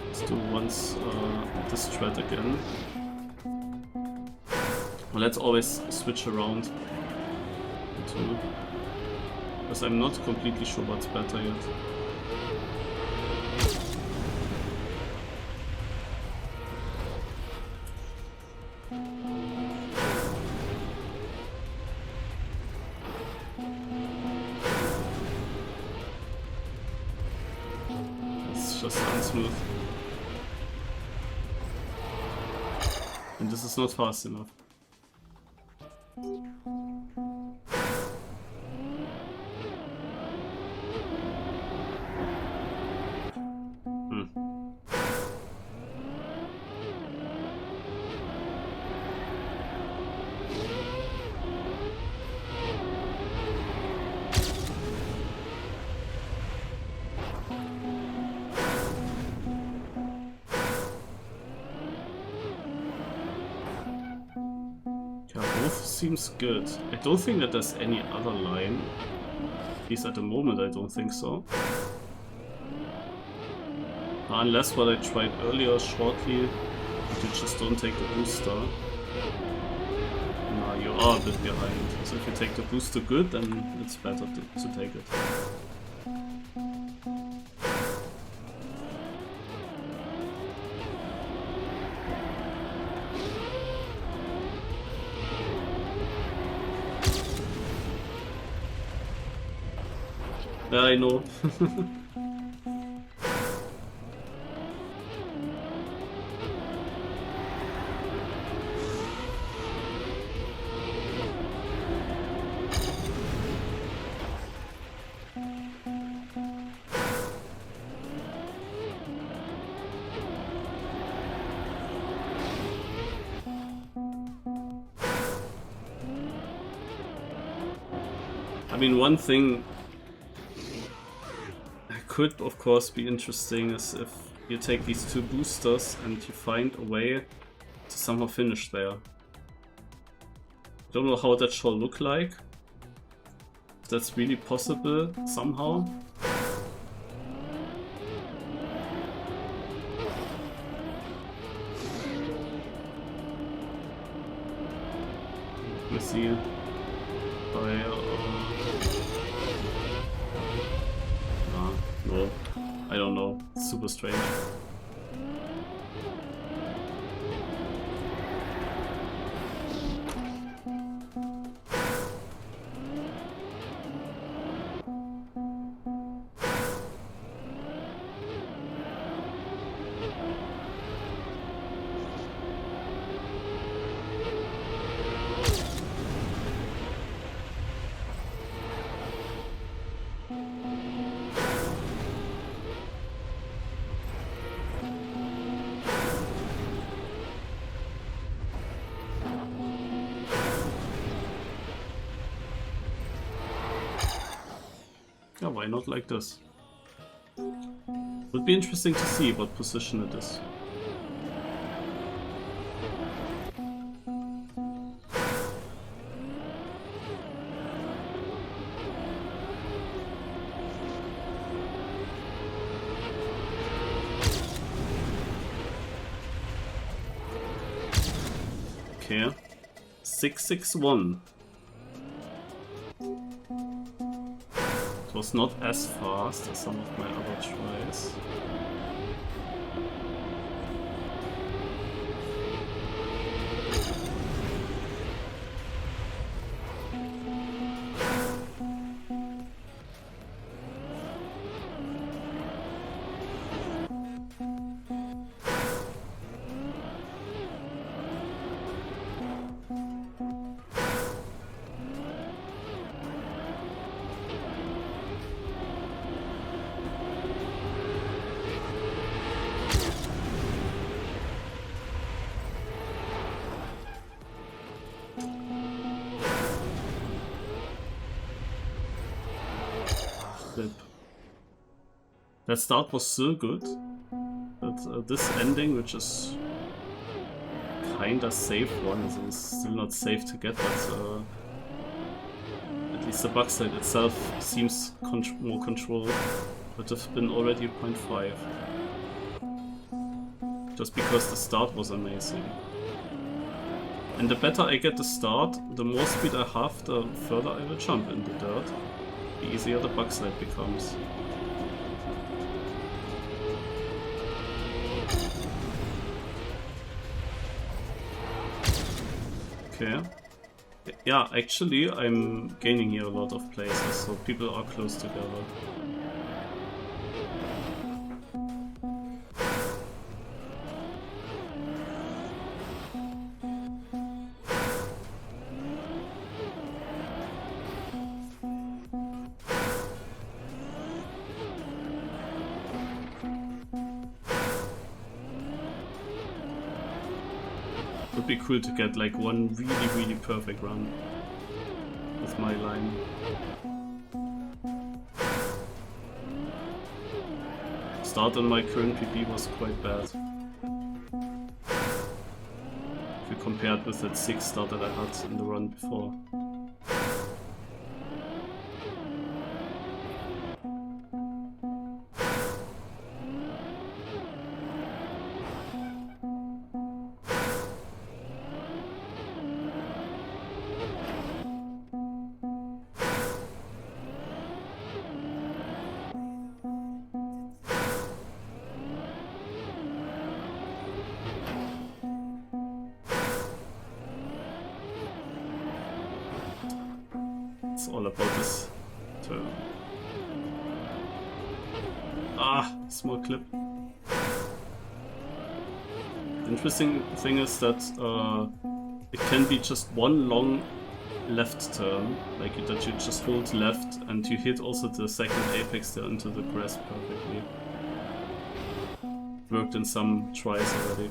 A: Let's do once this thread again. Well, let's always switch around too, because I'm not completely sure what's better yet. It's just unsmooth. And this is not fast enough. Seems good. I don't think that there's any other line. At least at the moment I don't think so. Unless what I tried earlier shortly, you just don't take the booster. No, you are a bit behind. So if you take the booster good, then it's better to take it. Yeah, I know. I mean, one thing could of course be interesting is if you take these two boosters and you find a way to somehow finish there. Don't know how that shall look like. If that's really possible somehow. Let me see. No, I don't know. It's super strange. Yeah, why not like this? Would be interesting to see what position it is. Okay, 661. It was not as fast as some of my other tries. That start was so good, but this ending, which is kinda safe one, is still not safe to get, but at least the bug side itself seems more controlled. Would have been already 0.5. Just because the start was amazing. And the better I get the start, the more speed I have, the further I will jump in the dirt. The easier the bug slide becomes. Okay. Yeah, actually I'm gaining here a lot of places, so people are close together. Would be cool to get like one really perfect run with my line. Start on my current PP was quite bad. If you compared with that 6 start that I had in the run before. It's all about this turn. Ah, small clip. The interesting thing is that it can be just one long left turn, like that you just hold left and you hit also the second apex there into the grass perfectly. Worked in some tries already.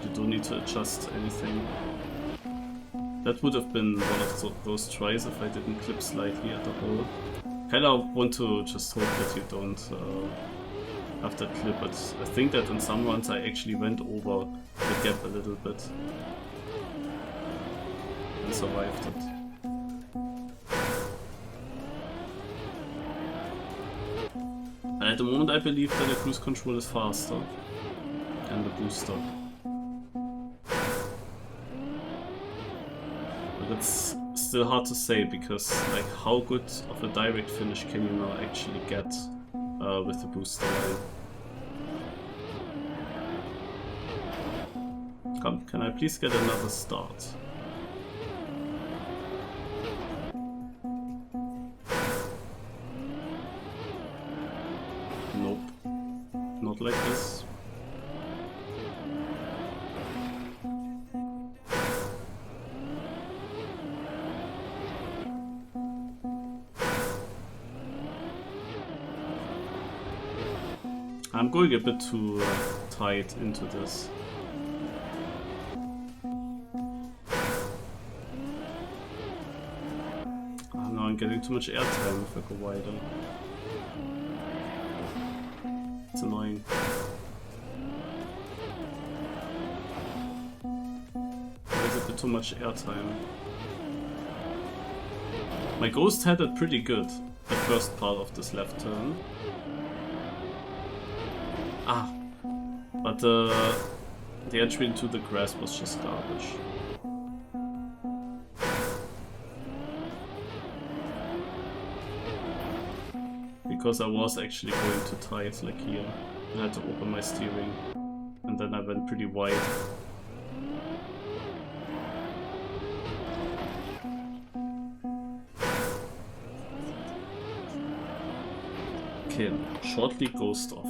A: You don't need to adjust anything. That would have been one of those tries if I didn't clip slightly at the hole. Kinda want to just hope that you don't have that clip, but I think that in some runs I actually went over the gap a little bit and survived it. And at the moment I believe that the cruise control is faster than the booster. But it's still hard to say because like how good of a direct finish can you now actually get with the booster line? Come, can I please get another start? Nope, not like this. I'm going a bit too tight into this. Now I'm getting too much airtime if I go wider. It's annoying. There's a bit too much airtime. My Ghost had it pretty good, the first part of this left turn. Ah, but the entry into the grass was just garbage. Because I was actually going too tight, like here. I had to open my steering, and then I went pretty wide. Okay, shortly Ghost off.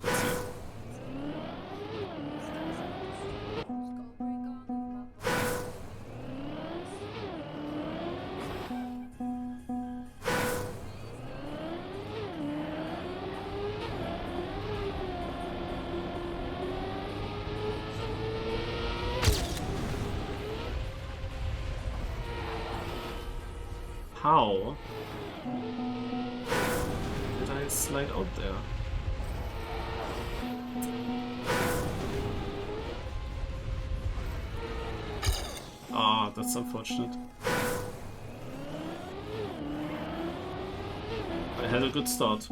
A: Let's see. How did I slide out there? Ah, that's unfortunate. I had a good start.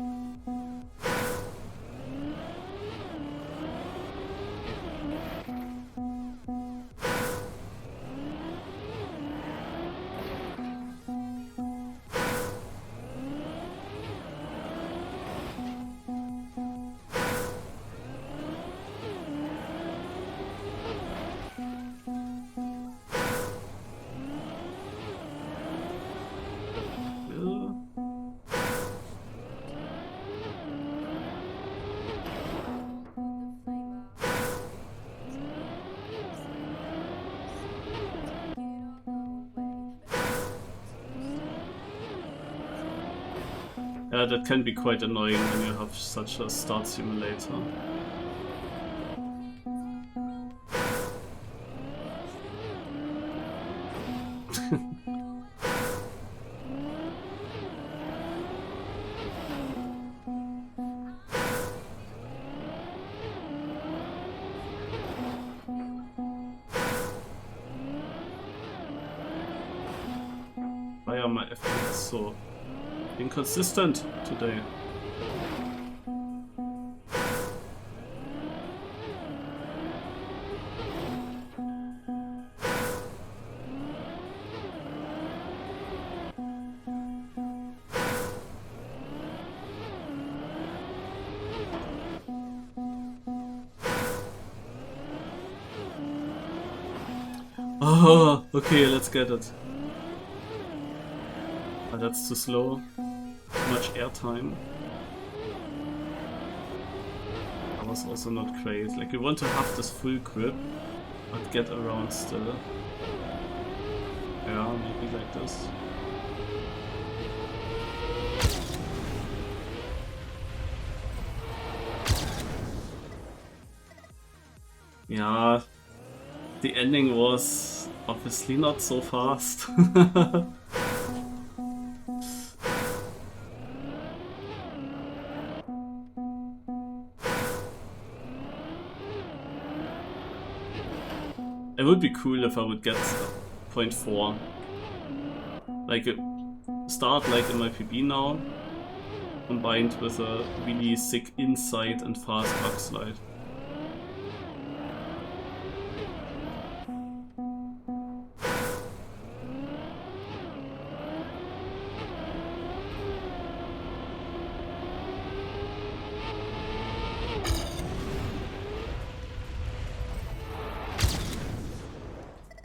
A: Yeah, that can be quite annoying when you have such a start simulator. Why are my FPS so inconsistent today? Oh, okay, let's get it. But that's too slow. Too much airtime. That was also not great. Like, we want to have this full grip, but get around still. Yeah, maybe like this. Yeah, the ending was obviously not so fast. It would be cool if I would get 0.4. Like a start like in my PB now, combined with a really sick inside and fast backslide.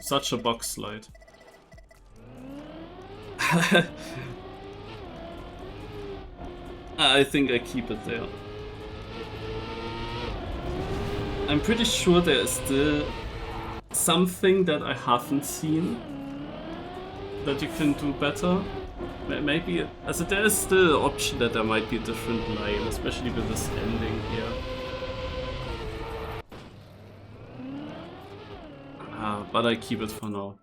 A: Such a box slide. I think I keep it there. I'm pretty sure there is still something that I haven't seen that you can do better. Maybe, also there is still an option that there might be a different line, especially with this ending here. But I keep it for now.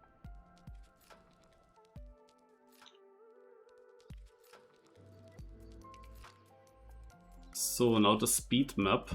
A: So now the speed map.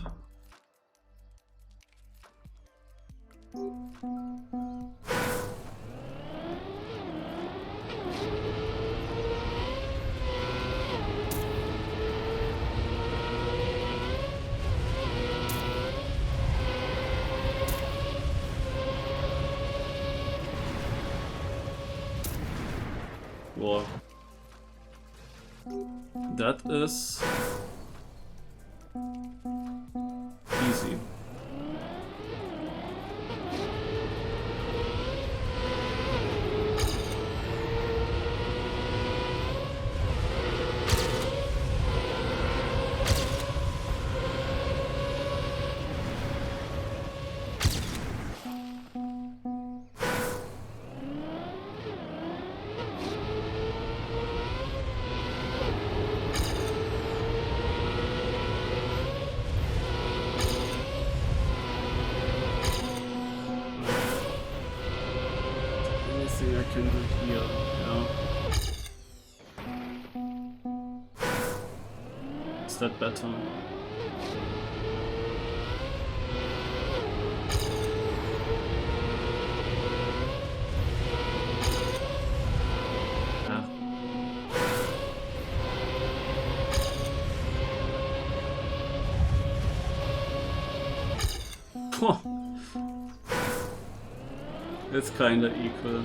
A: Whoa. That is easy. Anything I can do here, yeah. Is that better? Yeah. It's kinda equal.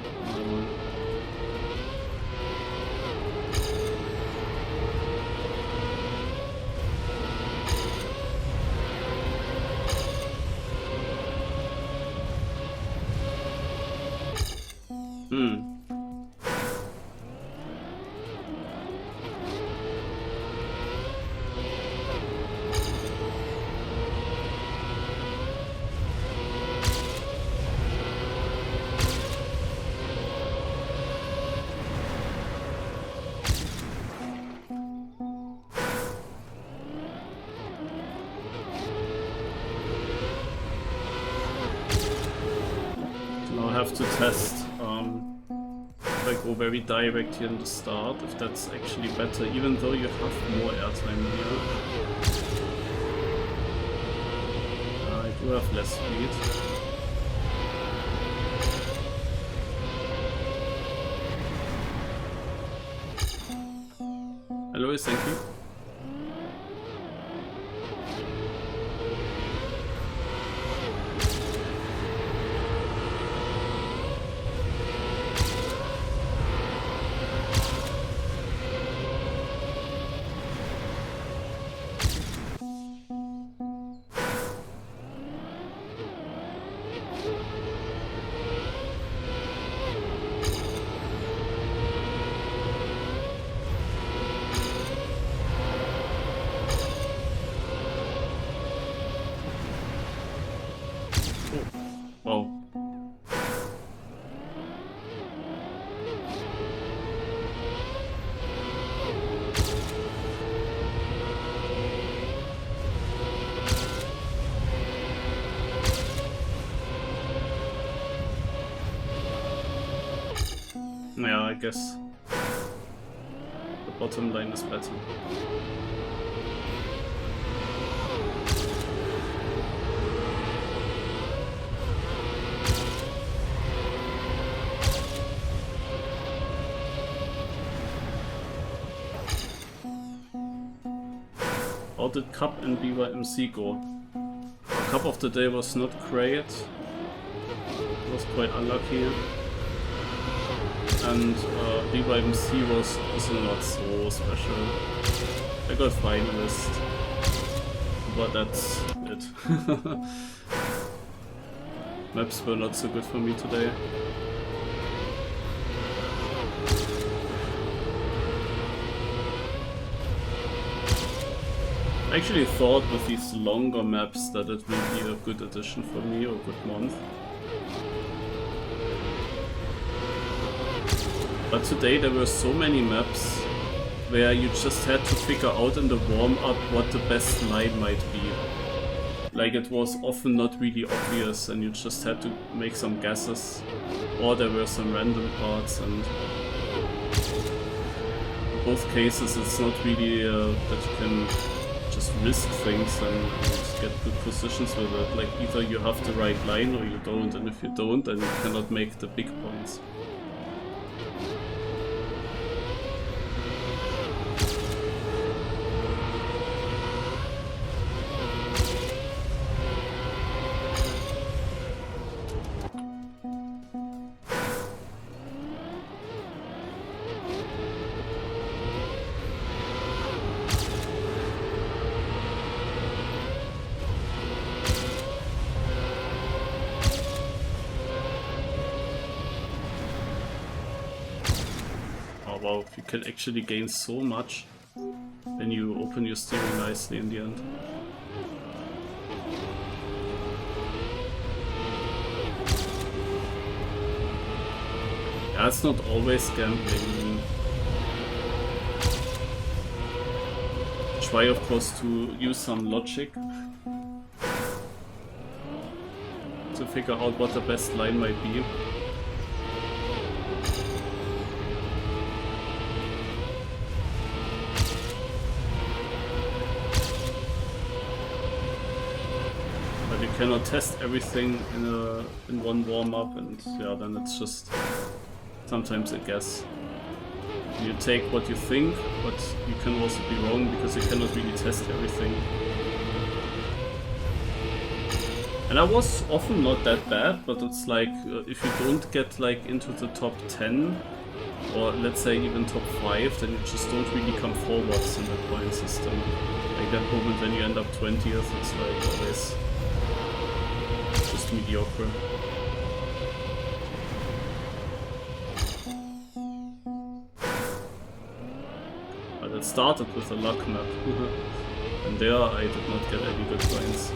A: Have to test if I go very direct here in the start, if that's actually better, even though you have more airtime here. I do have less speed. Hello, thank you. Wow. Yeah, I guess the bottom line is better. How did Cup and BYMC go? Cup of the day was not great. Was quite unlucky. And BYMC was also not so special. I got finalist, but that's it. Maps were not so good for me today. I actually thought with these longer maps that it will be a good addition for me, or a good month. But today there were so many maps where you just had to figure out in the warm-up what the best line might be. Like, it was often not really obvious and you just had to make some guesses, or there were some random parts, and in both cases it's not really that you can just just risk things and get good positions with it. Like either you have the right line or you don't, and if you don't, then you cannot make the big points. Wow, you can actually gain so much when you open your steering nicely in the end. Yeah, it's not always gambling. Try, of course, to use some logic to figure out what the best line might be. Cannot test everything in one warm-up, and yeah, then it's just sometimes a guess. You take what you think, but you can also be wrong because you cannot really test everything. And I was often not that bad, but it's like if you don't get like into the top 10 or let's say even top 5, then you just don't really come forwards in the point system. Like that moment when you end up 20th, it's like always mediocre. But it started with a luck map, and there I did not get any good points.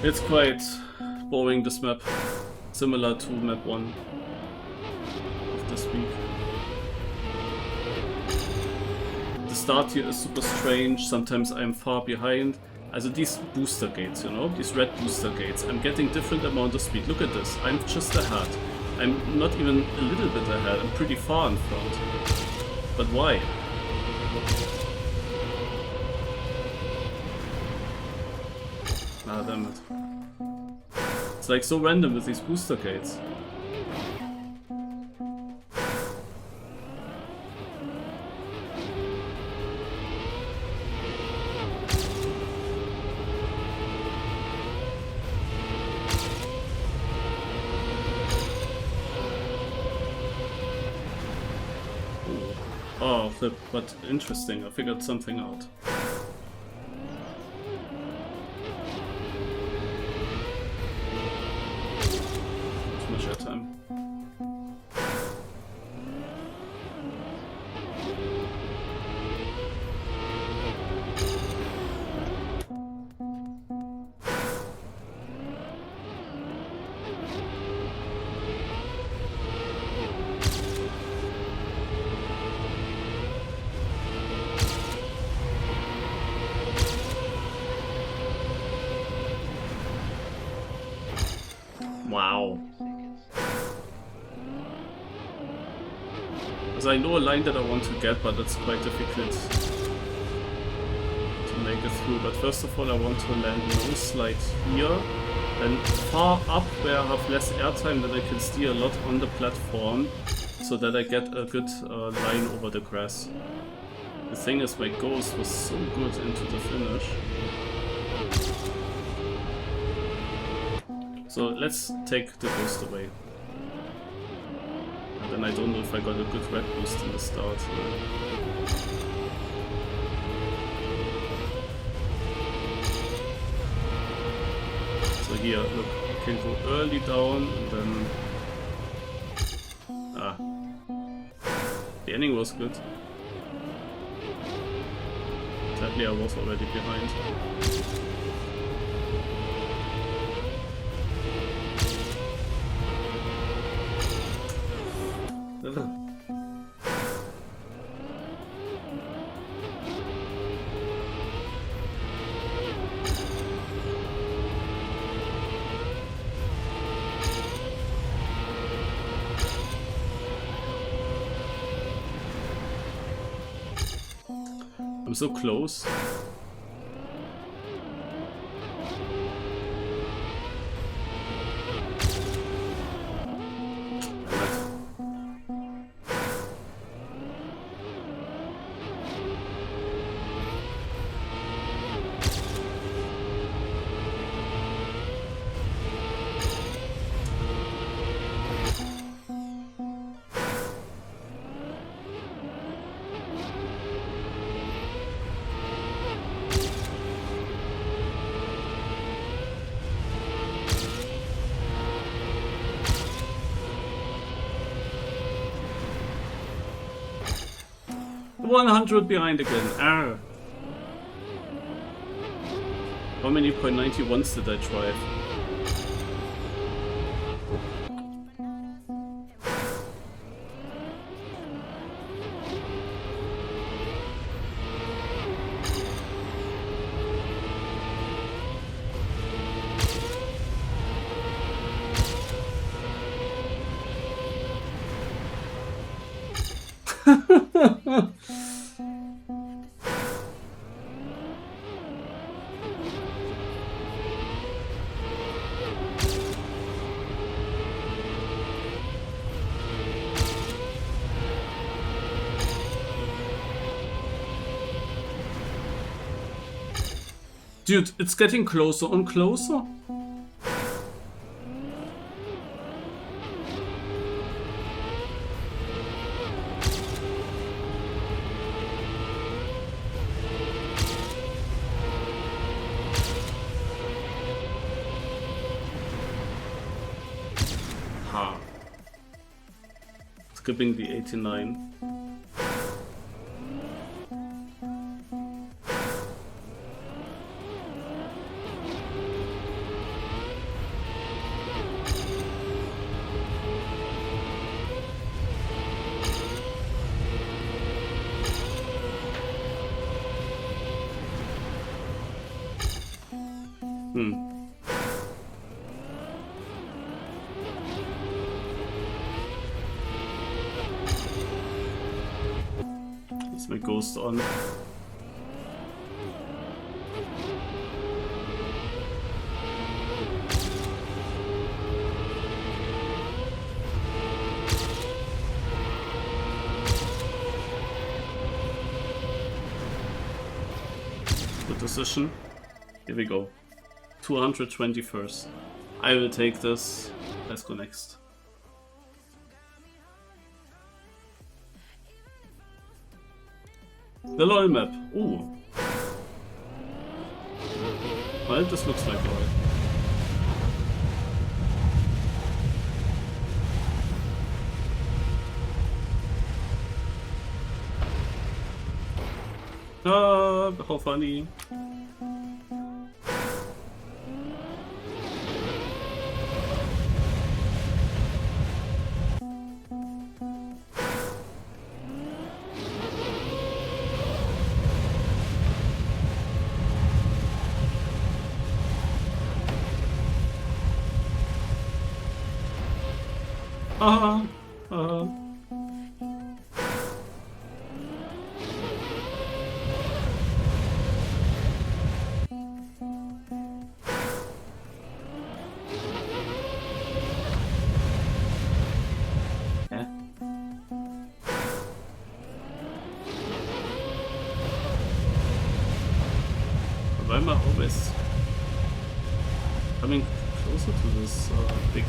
A: It's quite boring, this map, similar to map 1 of this week. The start here is super strange, sometimes I'm far behind. Also these booster gates, you know, these red booster gates, I'm getting different amount of speed. Look at this, I'm just ahead. I'm not even a little bit ahead, I'm pretty far in front. But why? Ah, damn it. It's like so random with these booster gates. Oh, flip, but interesting, I figured something out. Wow. Because I know a line that I want to get, but it's quite difficult to make it through. But first of all, I want to land no slide here, then far up where I have less airtime, that I can steer a lot on the platform, so that I get a good line over the grass. The thing is, my ghost was so good into the finish. So let's take the ghost away. And then I don't know if I got a good red boost in the start. So here, look, you can go early down and then... Ah. The ending was good. Sadly I was already behind. I'm so close. $100 behind again. Ah. How many .91s did I drive? Dude, it's getting closer and closer. Ha. Skipping the 89. Is my ghost on? Good decision. Here we go. 221st. I will take this. Let's go next. The LOL map. Ooh. Well, this looks like LOL. Ah, how funny. Why am I always coming closer to this big...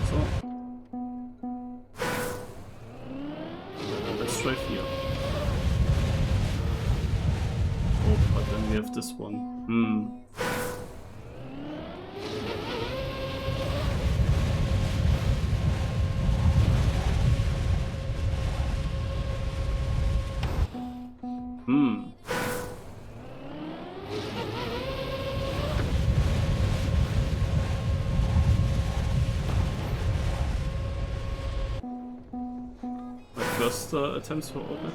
A: So... let's try here. Oh, but then we have this one. My first attempts were all better.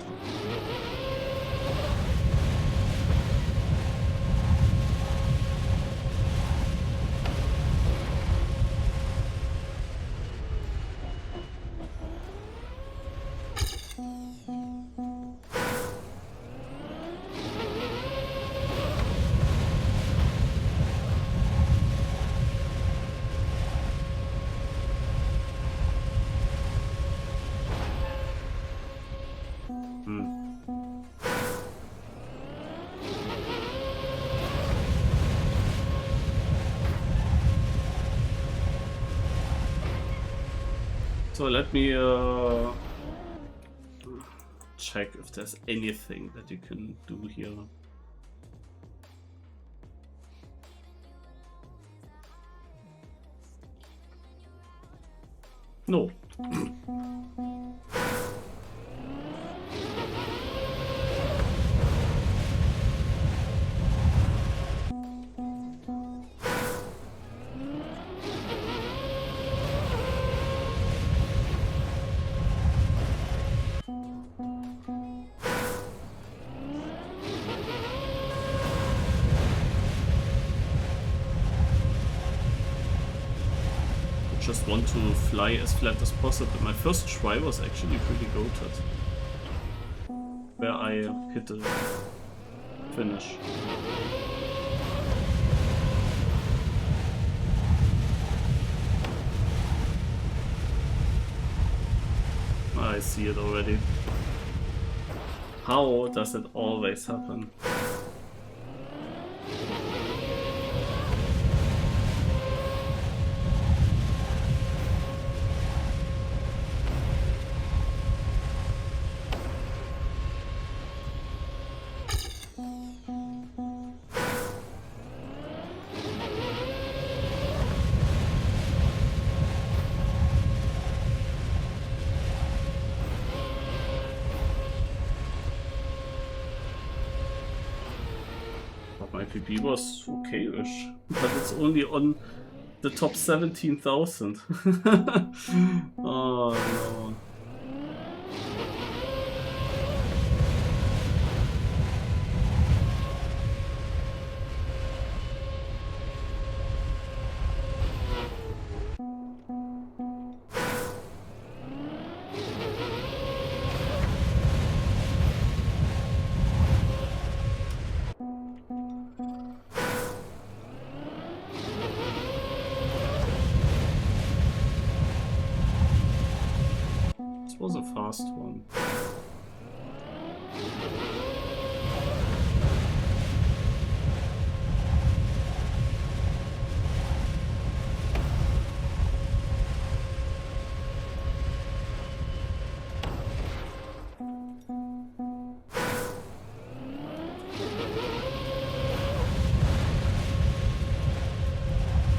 A: So let me check if there's anything that you can do here. No. Just want to fly as flat as possible. My first try was actually pretty goated, where I hit the finish. I see it already. How does it always happen? My PB was okay-ish, but it's only on the top 17,000. Oh no. Was a fast one.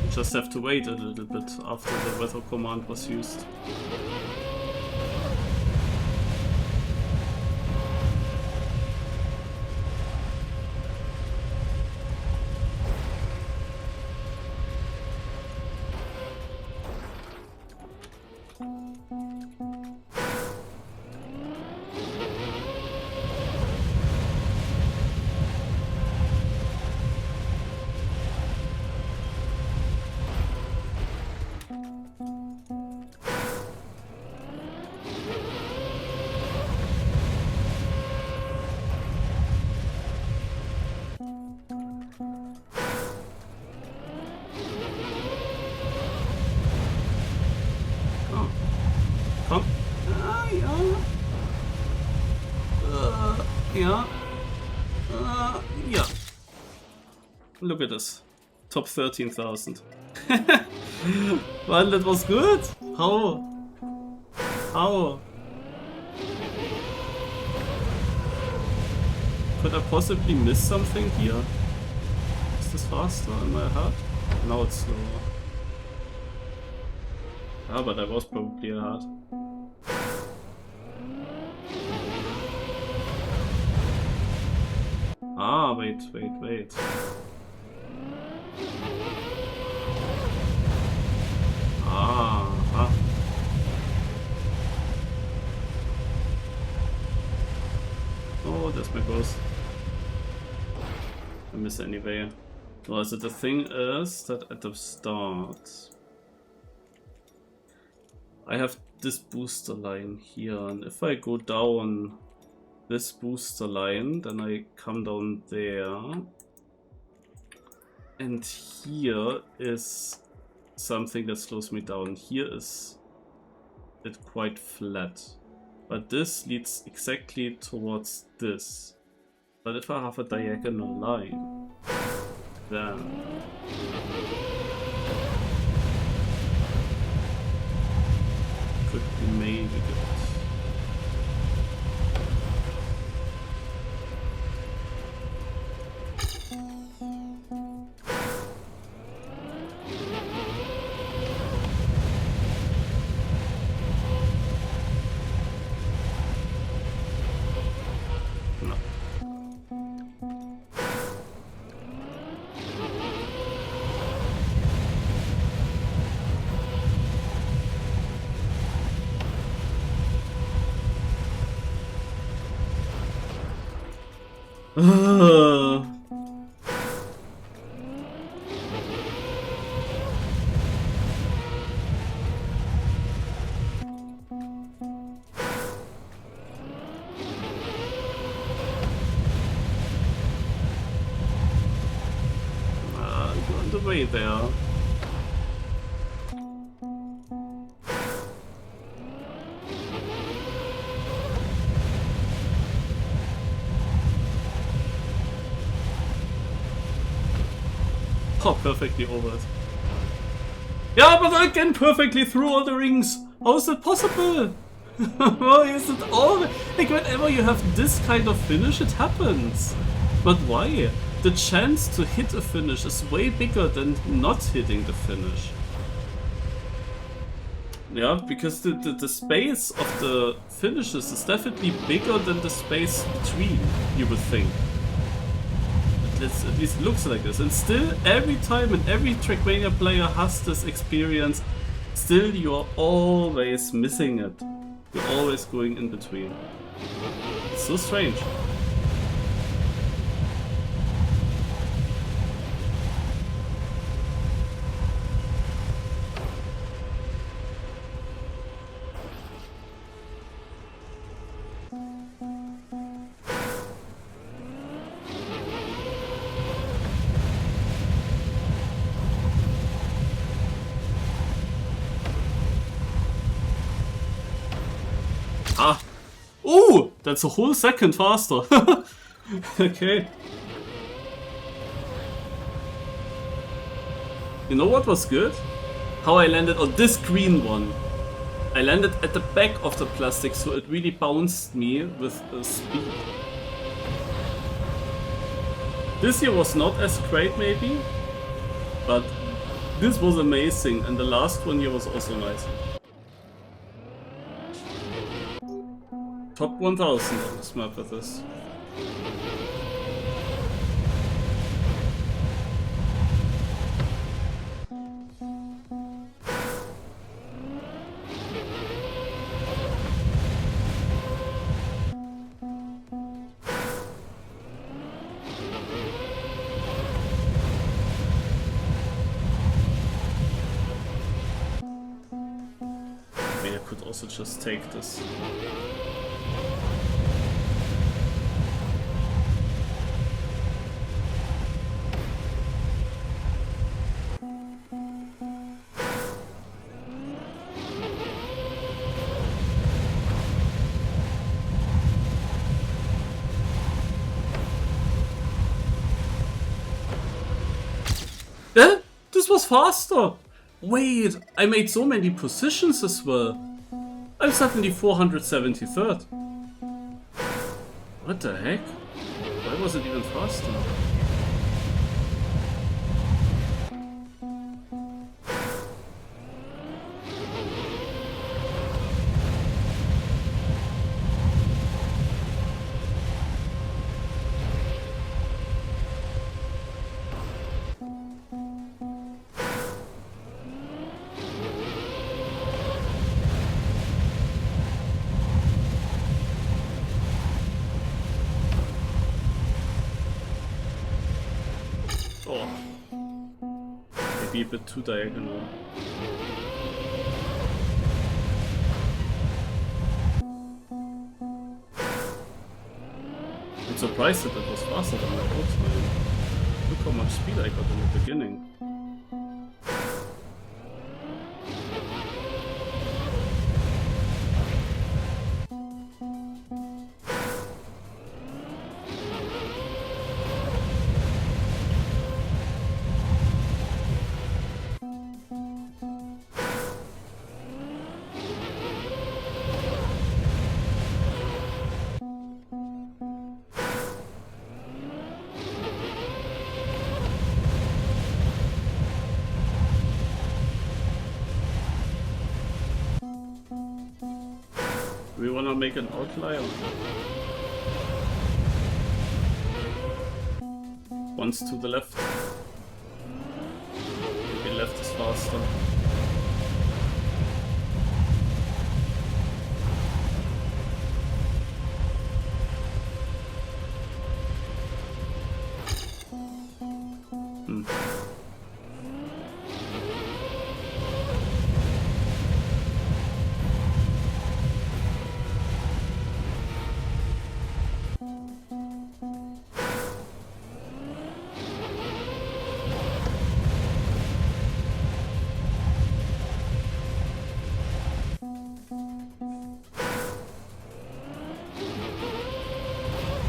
A: You just have to wait a little bit after the weather command was used. Yeah. Yeah. Look at this. Top 13,000. Well, that was good. How? How? Could I possibly miss something here? Is this faster in my head? Now it's slower. Ah, but I was probably ahead. Ah, wait. Ah. Oh, that's my ghost. I miss anyway. Well, so the thing is that at the start I have this booster line here, and if I go down this booster line, then I come down there, and here is something that slows me down. Here is it quite flat, but this leads exactly towards this. But if I have a diagonal line, then could be maybe good. On the way there. Oh, perfectly over it. Yeah, but again, perfectly through all the rings. How is that possible? Why is it all? Like, whenever you have this kind of finish, it happens. But why? The chance to hit a finish is way bigger than not hitting the finish. Yeah, because the space of the finishes is definitely bigger than the space between, you would think. At least it looks like this. And still, every time and every Trackmania player has this experience, still you are always missing it. You're always going in between. It's so strange. Ah! Oh! That's a whole second faster. Okay. You know what was good? How I landed on this green one. I landed at the back of the plastic, so it really bounced me with speed. This year was not as great maybe, but this was amazing, and the last one here was also nice. Top 1000 on this map with this. I mean, I could also just take this. This was faster! Wait, I made so many positions as well. I'm suddenly 473rd. What the heck? Why was it even faster? Maybe a bit too diagonal. I'm surprised that it was faster than my old time. Look how much speed I got in the beginning. We wanna make an outlier. Once to the left. Maybe left is faster.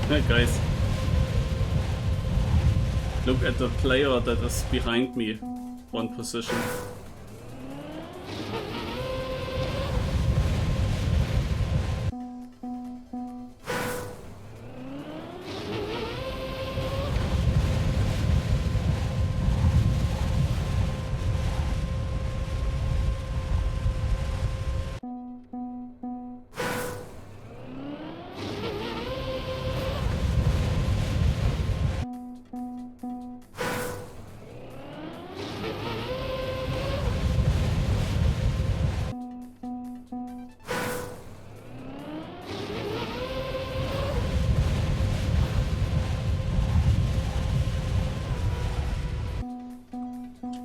A: Hey guys, look at the player that is behind me, one position.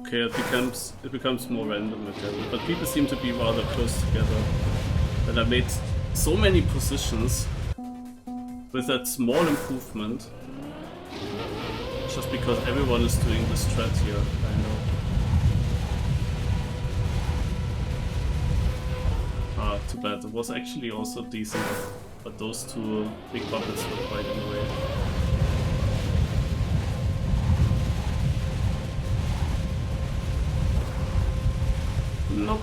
A: Okay, it becomes more random again, but people seem to be rather close together. And I made so many positions with that small improvement, just because everyone is doing this strat here, I know. Ah, too bad. It was actually also decent, but those two big buckets were quite in the way. Nope.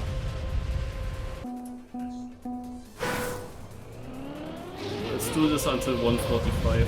A: Let's do this until 145.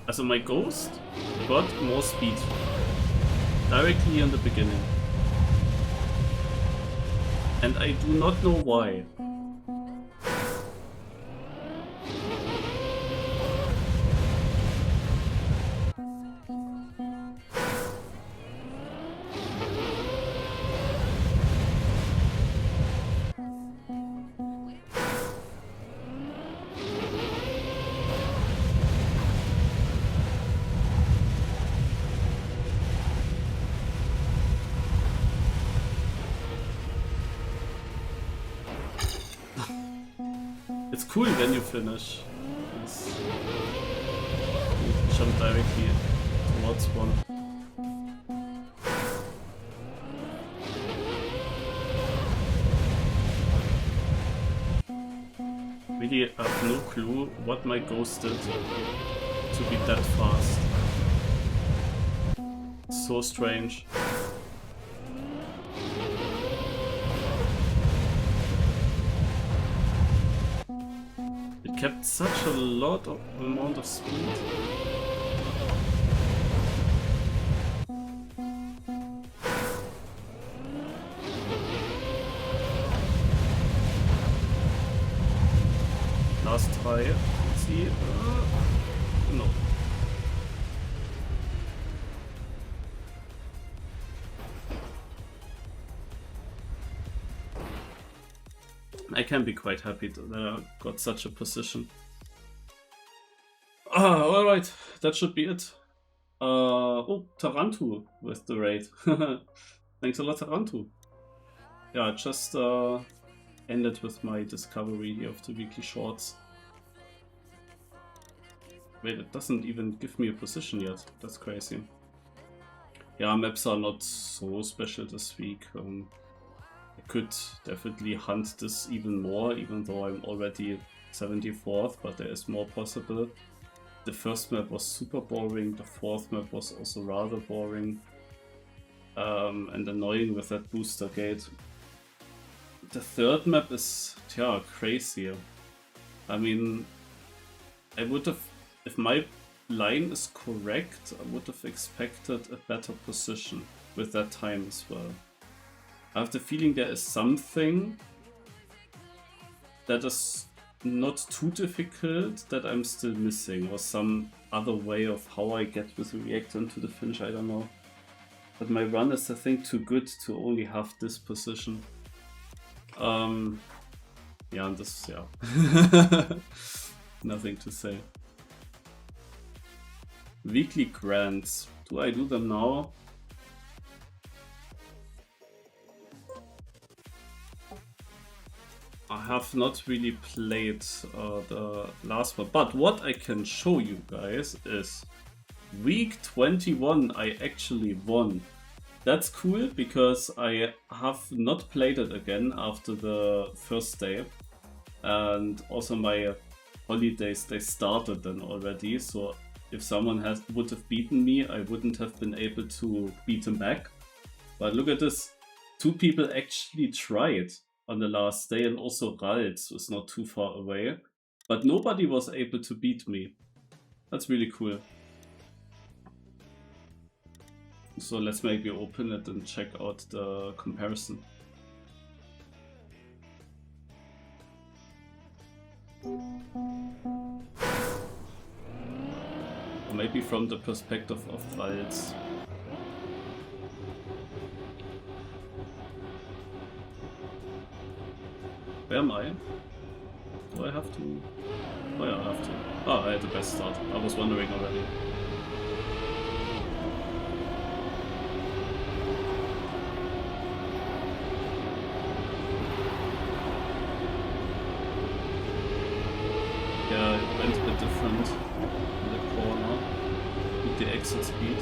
A: Also my Ghost got more speed directly in the beginning. And I do not know why. It's cool when you finish. You jump directly towards one. Really have no clue what my ghost did to be that fast. So strange. Kept such a lot of amount of speed. Last try. Let's see. No. I can be quite happy that I got such a position. Alright, that should be it. Oh, Tarantu with the raid. Thanks a lot, Tarantu. Yeah, I just ended with my discovery of the weekly shorts. Wait, it doesn't even give me a position yet. That's crazy. Yeah, maps are not so special this week. I could definitely hunt this even more, even though I'm already 74th, but there is more possible. The first map was super boring, the fourth map was also rather boring and annoying with that booster gate. The third map is, yeah, crazy. I mean, I would have, if my line is correct, I would have expected a better position with that time as well. I have the feeling there is something that is not too difficult that I'm still missing, or some other way of how I get with the reactor into the finish, I don't know. But my run is, I think, too good to only have this position. Yeah, and this, yeah. Nothing to say. Weekly grants. Do I do them now? I have not really played the last one, but what I can show you guys is week 21 I actually won. That's cool because I have not played it again after the first day, and also my holidays, they started then already, so if someone would have beaten me, I wouldn't have been able to beat him back. But look at this, 2 people actually tried on the last day, and also Ralz was not too far away, but nobody was able to beat me. That's really cool. So let's maybe open it and check out the comparison. Or maybe from the perspective of Ralz. Where am I? Do I have to? Oh yeah, I have to. Oh, I had the best start. I was wondering already. Yeah, it went a bit different in the corner with the exit speed.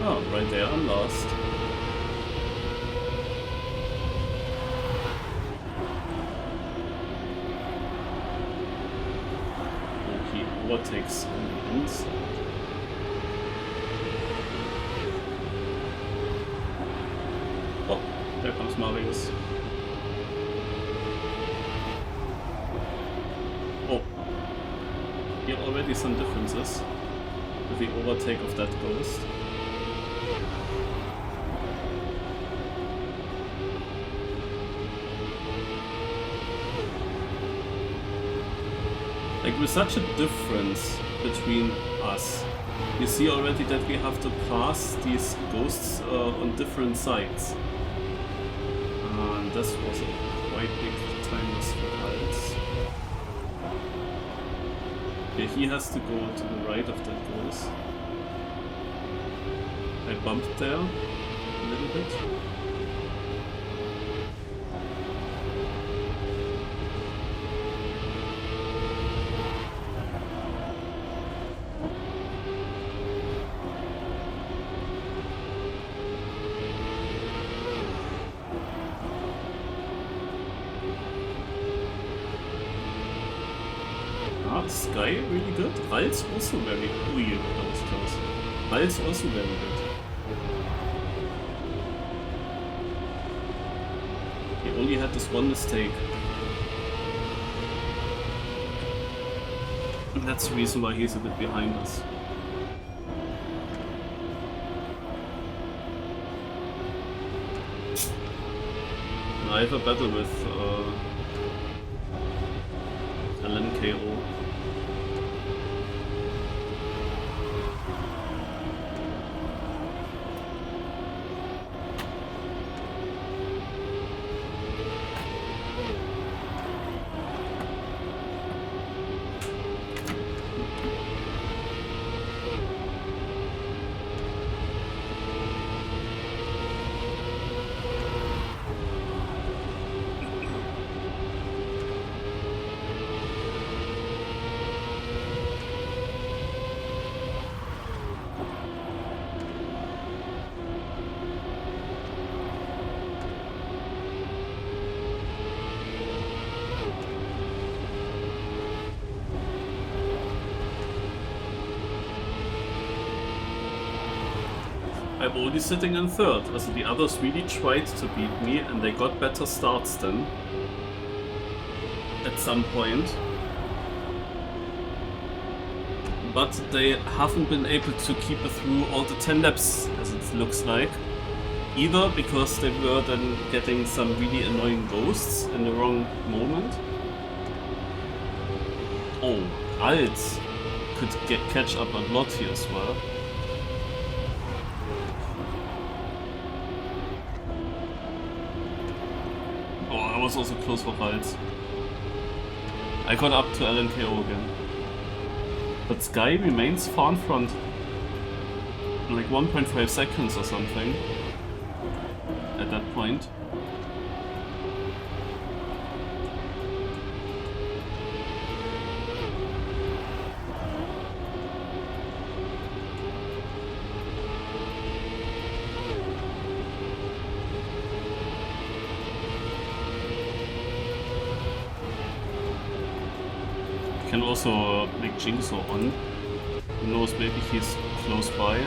A: Oh, right there, I'm lost. Okay, overtakes on the inside. Oh, there comes Marius. some differences with the overtake of that ghost. Like, with such a difference between us, you see already that we have to pass these ghosts on different sides. And this was a quite big time loss for Hals. Yeah, he has to go to the right of that ghost. I bumped there a little bit. Sky really good. Ral's also very good. Ui, that was close. Ral's also very good. He only had this one mistake. And that's the reason why he's a bit behind us. And I have a battle with LMKO. I'm only sitting in third, also the others really tried to beat me and they got better starts then. At some point. But they haven't been able to keep it through all the 10 laps, as it looks like. Either because they were then getting some really annoying ghosts in the wrong moment. Oh, Alt could catch up a lot here as well. Was also close for Ral's. I got up to LNKO again. But Sky remains far in front. Like 1.5 seconds or something. At that point. Can also make Jingso on. Who knows, maybe he's close by.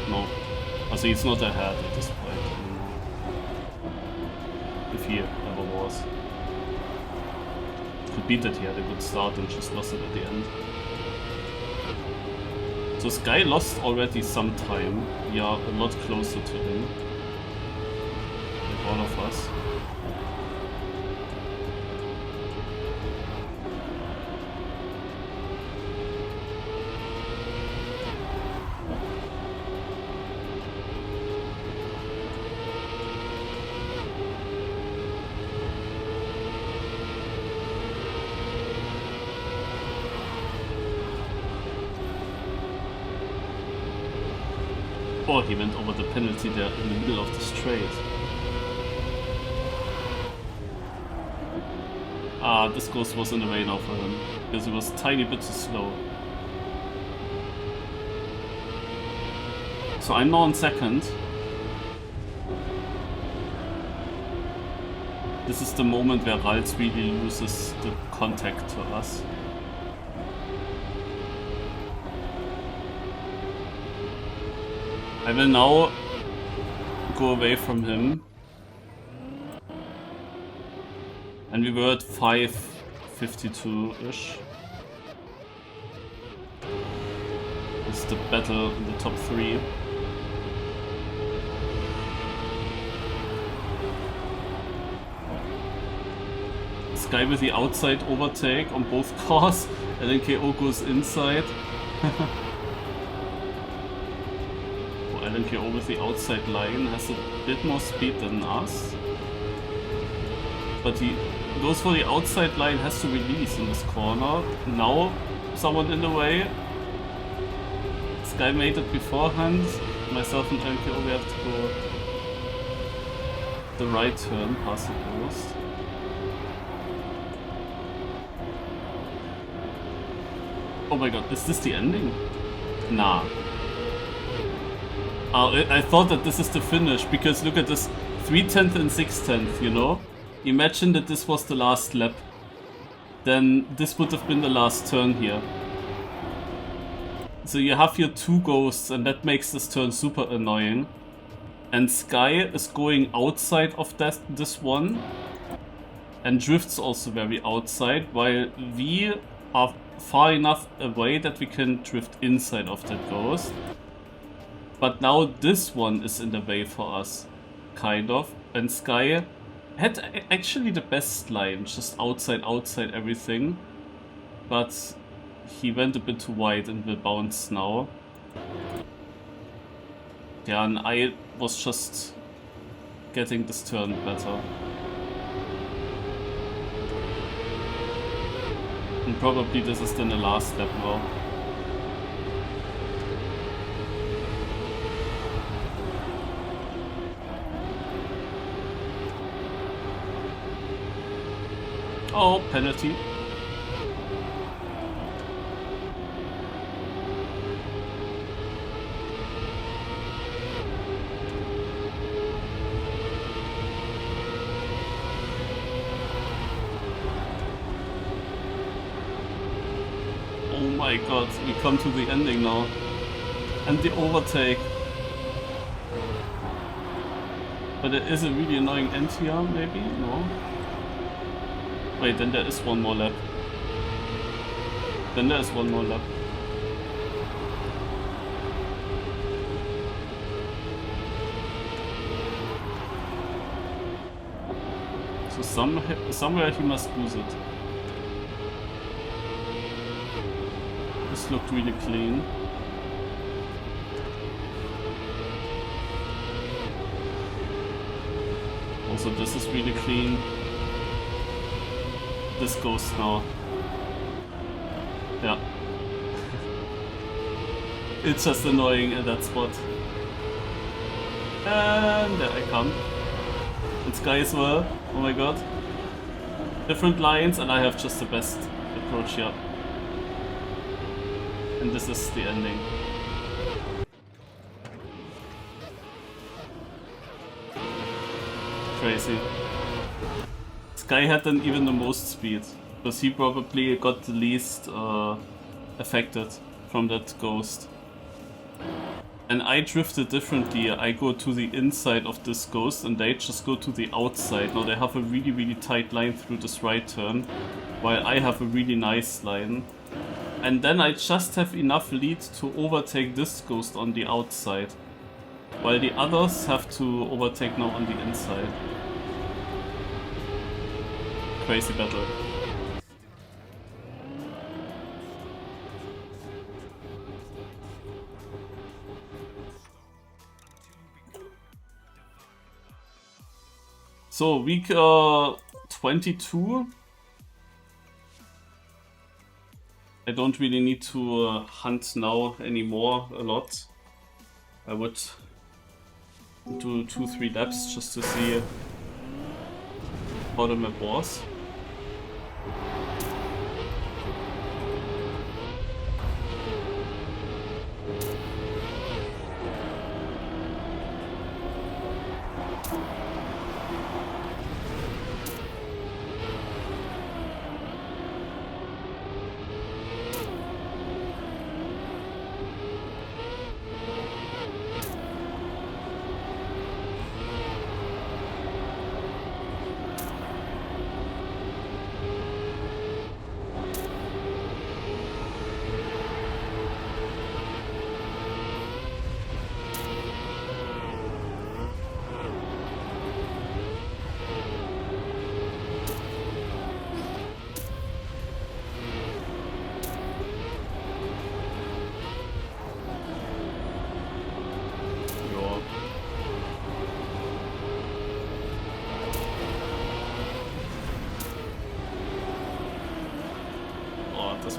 A: No. Also he's not ahead at this point anymore. If he ever was. Could be that he had a good start and just lost it at the end. So Sky lost already some time. We are a lot closer to him. Like all of us. Oh, he went over the penalty there in the middle of the straight. Ah, this ghost was in the way now for him, because he was a tiny bit too slow. So I'm now in second. This is the moment where Ral's really loses the contact to us. I will now go away from him. And we were at 5:52-ish. This is the battle in the top 3. Sky with the outside overtake on both cars, and then KO goes inside. LMKO with the outside line has a bit more speed than us. But he goes for the outside line, has to release in this corner. Now, someone in the way. Sky made it beforehand. Myself and LMKO, we have to go the right turn past the post. Oh my god, is this the ending? Nah. I thought that this is the finish, because look at this 3/10 and 6/10, you know? Imagine that this was the last lap. Then this would have been the last turn here. So you have your 2 ghosts, and that makes this turn super annoying. And Sky is going outside of this one, and drifts also very outside, while we are far enough away that we can drift inside of that ghost. But now this one is in the way for us, kind of. And Sky had actually the best line, just outside everything. But he went a bit too wide and will bounce now. Yeah, and I was just getting this turn better. And probably this is then the last step now. Oh, penalty. Oh my god, we come to the ending now. And the overtake. But there is a really annoying end here, maybe? No? Wait, then there is one more lap. Then there is one more lap. So somewhere he must lose it. This looked really clean. Also, this is really clean. This goes now. Yeah. It's just annoying at that spot. And there I come. And Sky as well. Oh my god. Different lines, and I have just the best approach here. And this is the ending. Crazy. Sky had then even the most speed, because he probably got the least affected from that ghost. And I drifted differently. I go to the inside of this ghost and they just go to the outside. Now they have a really tight line through this right turn, while I have a really nice line. And then I just have enough lead to overtake this ghost on the outside, while the others have to overtake now on the inside. Crazy battle. So week 22. I don't really need to hunt now anymore a lot. I would do 2-3 laps just to see how the map was.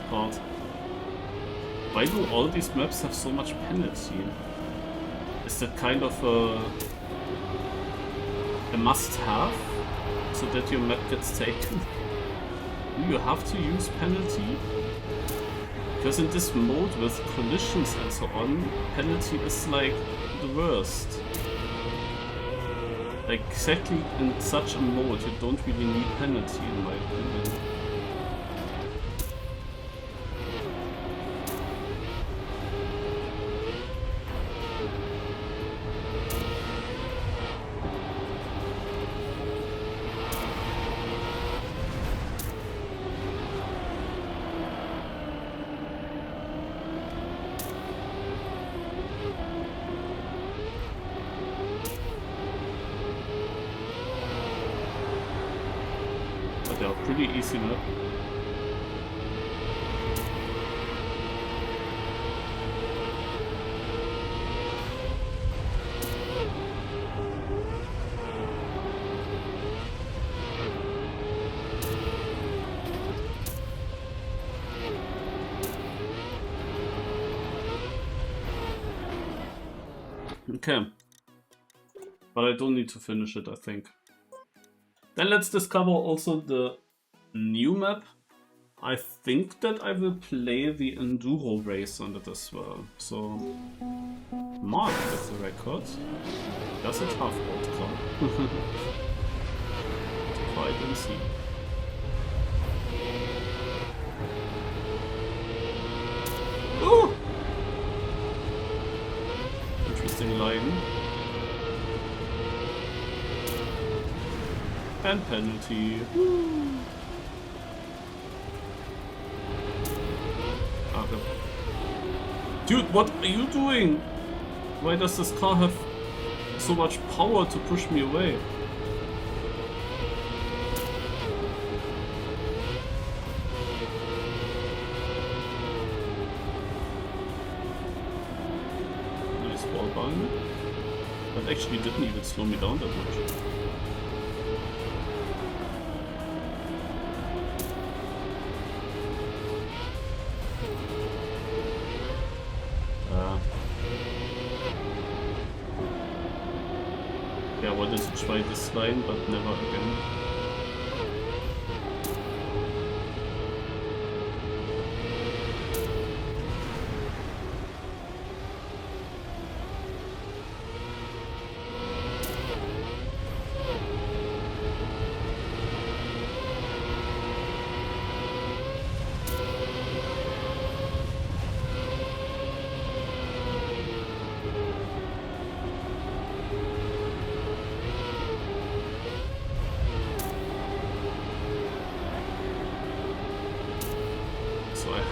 A: part. Why do all these maps have so much penalty? Is that kind of a must-have so that your map gets taken? Do you have to use penalty? Because in this mode with collisions and so on, penalty is like the worst. Like exactly in such a mode, you don't really need penalty in my opinion. Pretty easy map. Okay. But I don't need to finish it, I think. Then let's discover also the new map. I think that I will play the enduro race on it as well. So Mark with the record. Does it have outcome? Try it and see. Ooh! Interesting line. And penalty. Woo! Dude, what are you doing? Why does this car have so much power to push me away? Nice wall bang. That actually didn't even slow me down that much. Yeah, I wanted to try this line, but never again.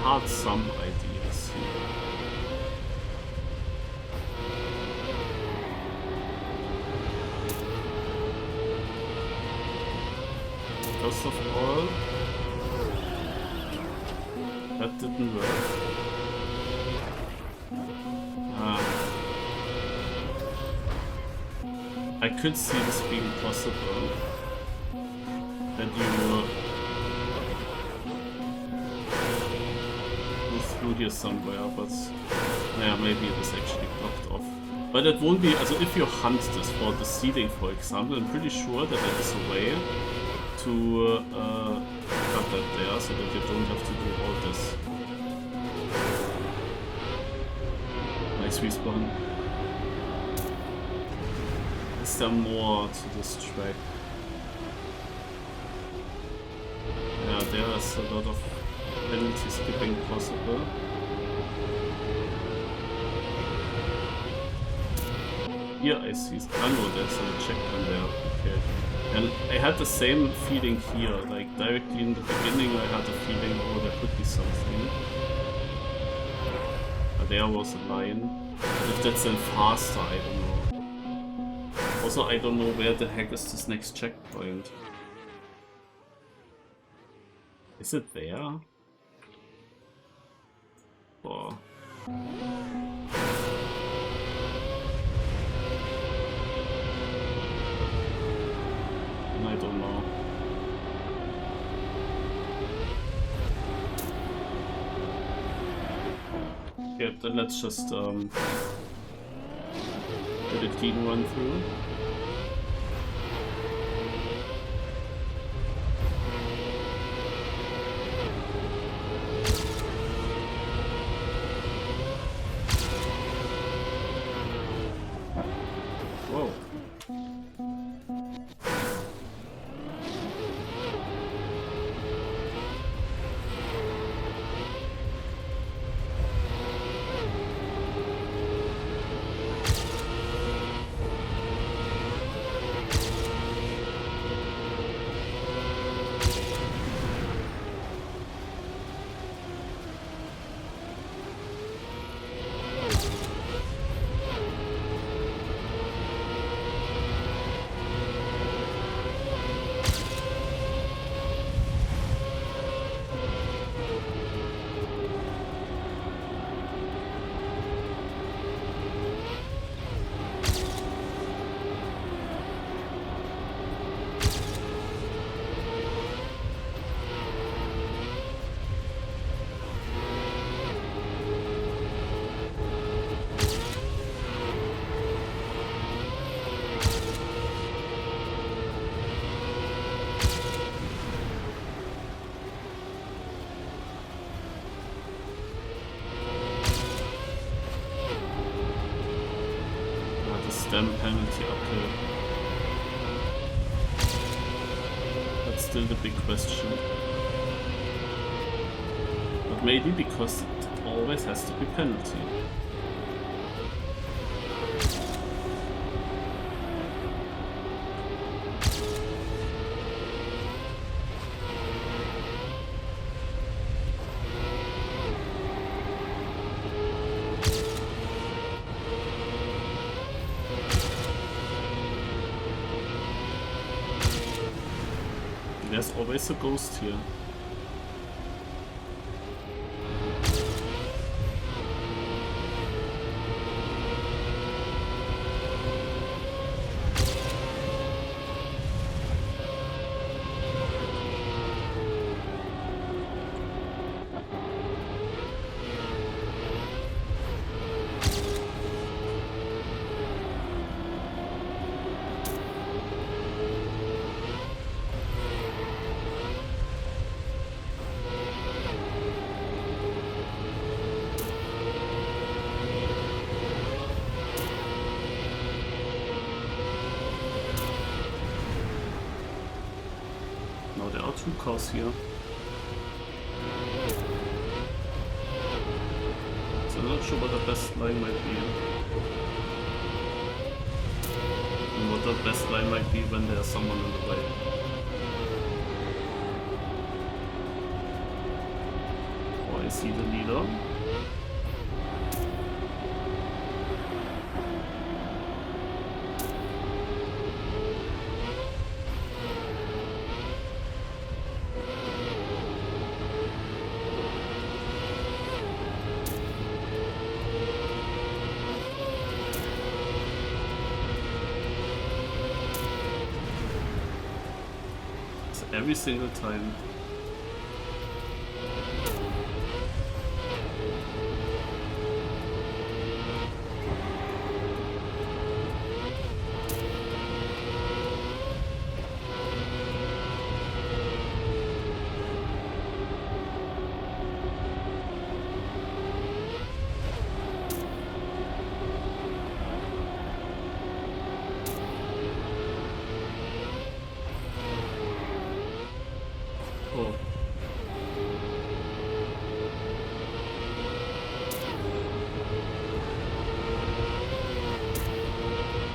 A: Had some ideas here. First of all, that didn't work. I could see this being possible. That you here somewhere, but yeah, maybe it is actually blocked off. But it won't be, also if you hunt this for the seeding, for example, I'm pretty sure that there is a way to cut that there so that you don't have to do all this. Nice respawn. Is there more to this track? Yeah, there is a lot of penalty skipping possible. Here I see. I know there's a checkpoint there. Okay. And I had the same feeling here. Like directly in the beginning, I had a feeling, oh, there could be something. But there was a line. If that's then faster, I don't know. Also, I don't know where the heck is this next checkpoint. Is it there? Oh. I don't know. Okay, then let's just get a clean run through. Whoa. Stem penalty uphill. That's still the big question. But maybe because it always has to be penalty. There's always a ghost here. There are two cars here. So I'm not sure what the best line might be. And what the best line might be when there's someone in the way. Oh, I see the leader. Every single time. Oh.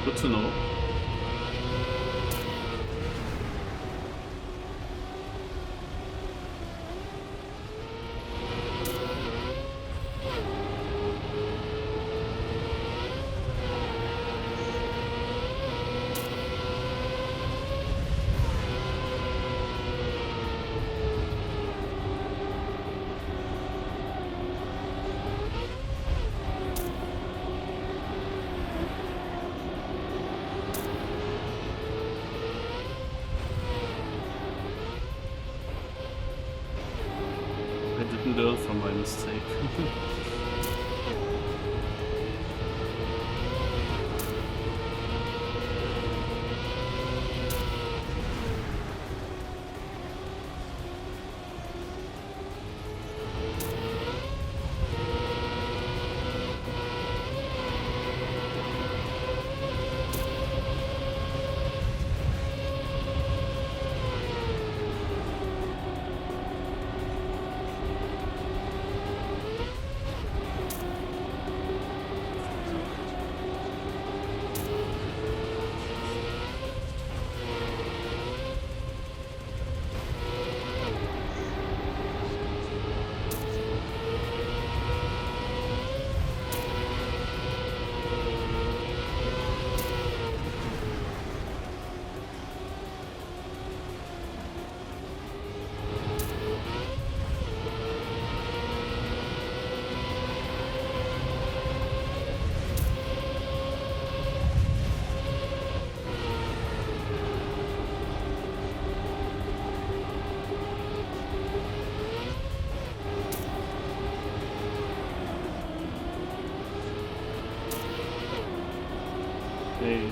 A: Good to know. I didn't learn from my mistake. okay.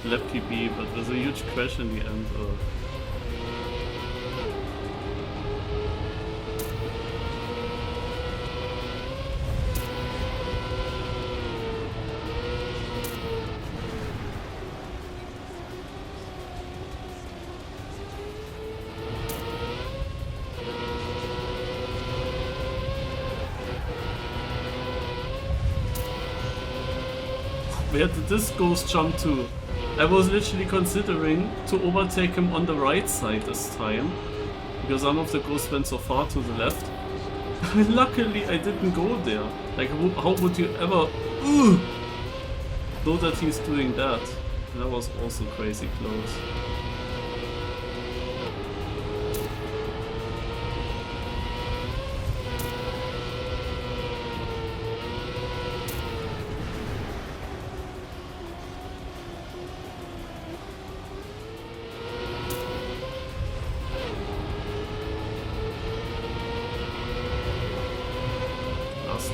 A: Left PB, but with a huge crash in the end. Where did this ghost jump to? I was literally considering to overtake him on the right side this time, because some of the ghosts went so far to the left. Luckily I didn't go there. Like, how would you ever know that he's doing that? That was also crazy close.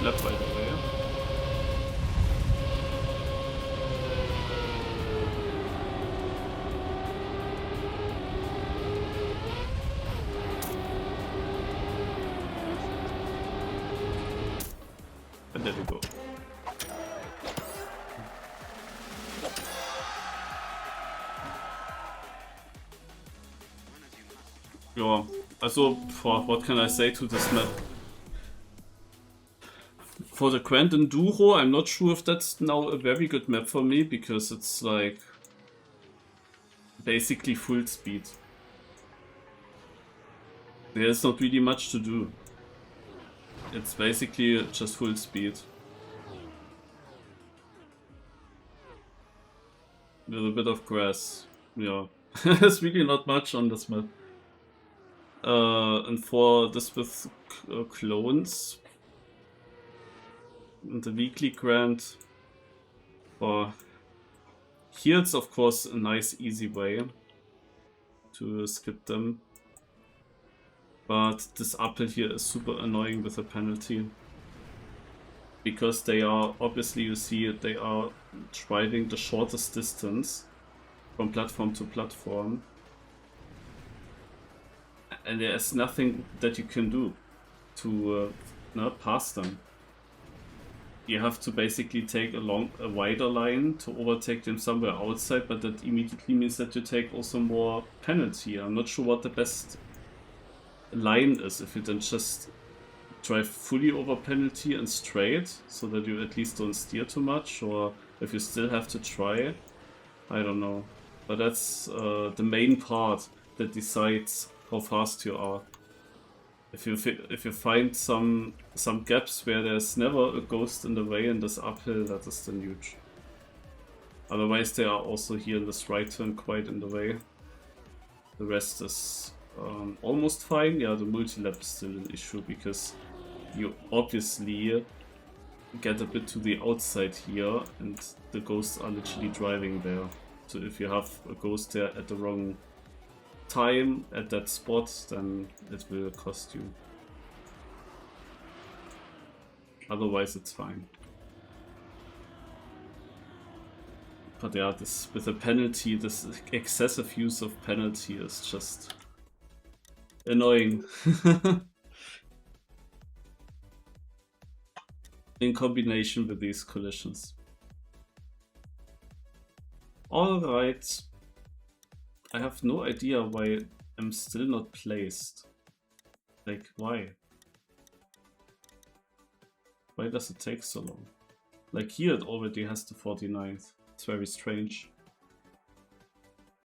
A: Lap, by the way. And there we go. Ja, also, what can I say to this map? For the Grand Enduro, I'm not sure if that's now a very good map for me, because it's like basically full speed. There's not really much to do. It's basically just full speed. With a bit of grass. Yeah, there's really not much on this map. And for this with clones, the weekly grand, here it's of course a nice easy way to skip them, but this uphill here is super annoying with a penalty, because they are, obviously you see it, they are driving the shortest distance from platform to platform, and there's nothing that you can do to pass them. You have to basically take a wider line to overtake them somewhere outside, but that immediately means that you take also more penalty. I'm not sure what the best line is, if you then just drive fully over penalty and straight, so that you at least don't steer too much, or if you still have to try, I don't know. But that's the main part that decides how fast you are. If you find some gaps where there's never a ghost in the way in this uphill, that is then huge. Otherwise they are also here in this right turn quite in the way. The rest is almost fine. Yeah, the multi-lap is still an issue, because you obviously get a bit to the outside here and the ghosts are literally driving there. So if you have a ghost there at the wrong time at that spot, then it will cost you. Otherwise it's fine. But yeah, this with a penalty, this excessive use of penalty is just annoying. In combination with these collisions. Alright. I have no idea why I'm still not placed. Like, why? Why does it take so long? Like, here it already has the 49th. It's very strange.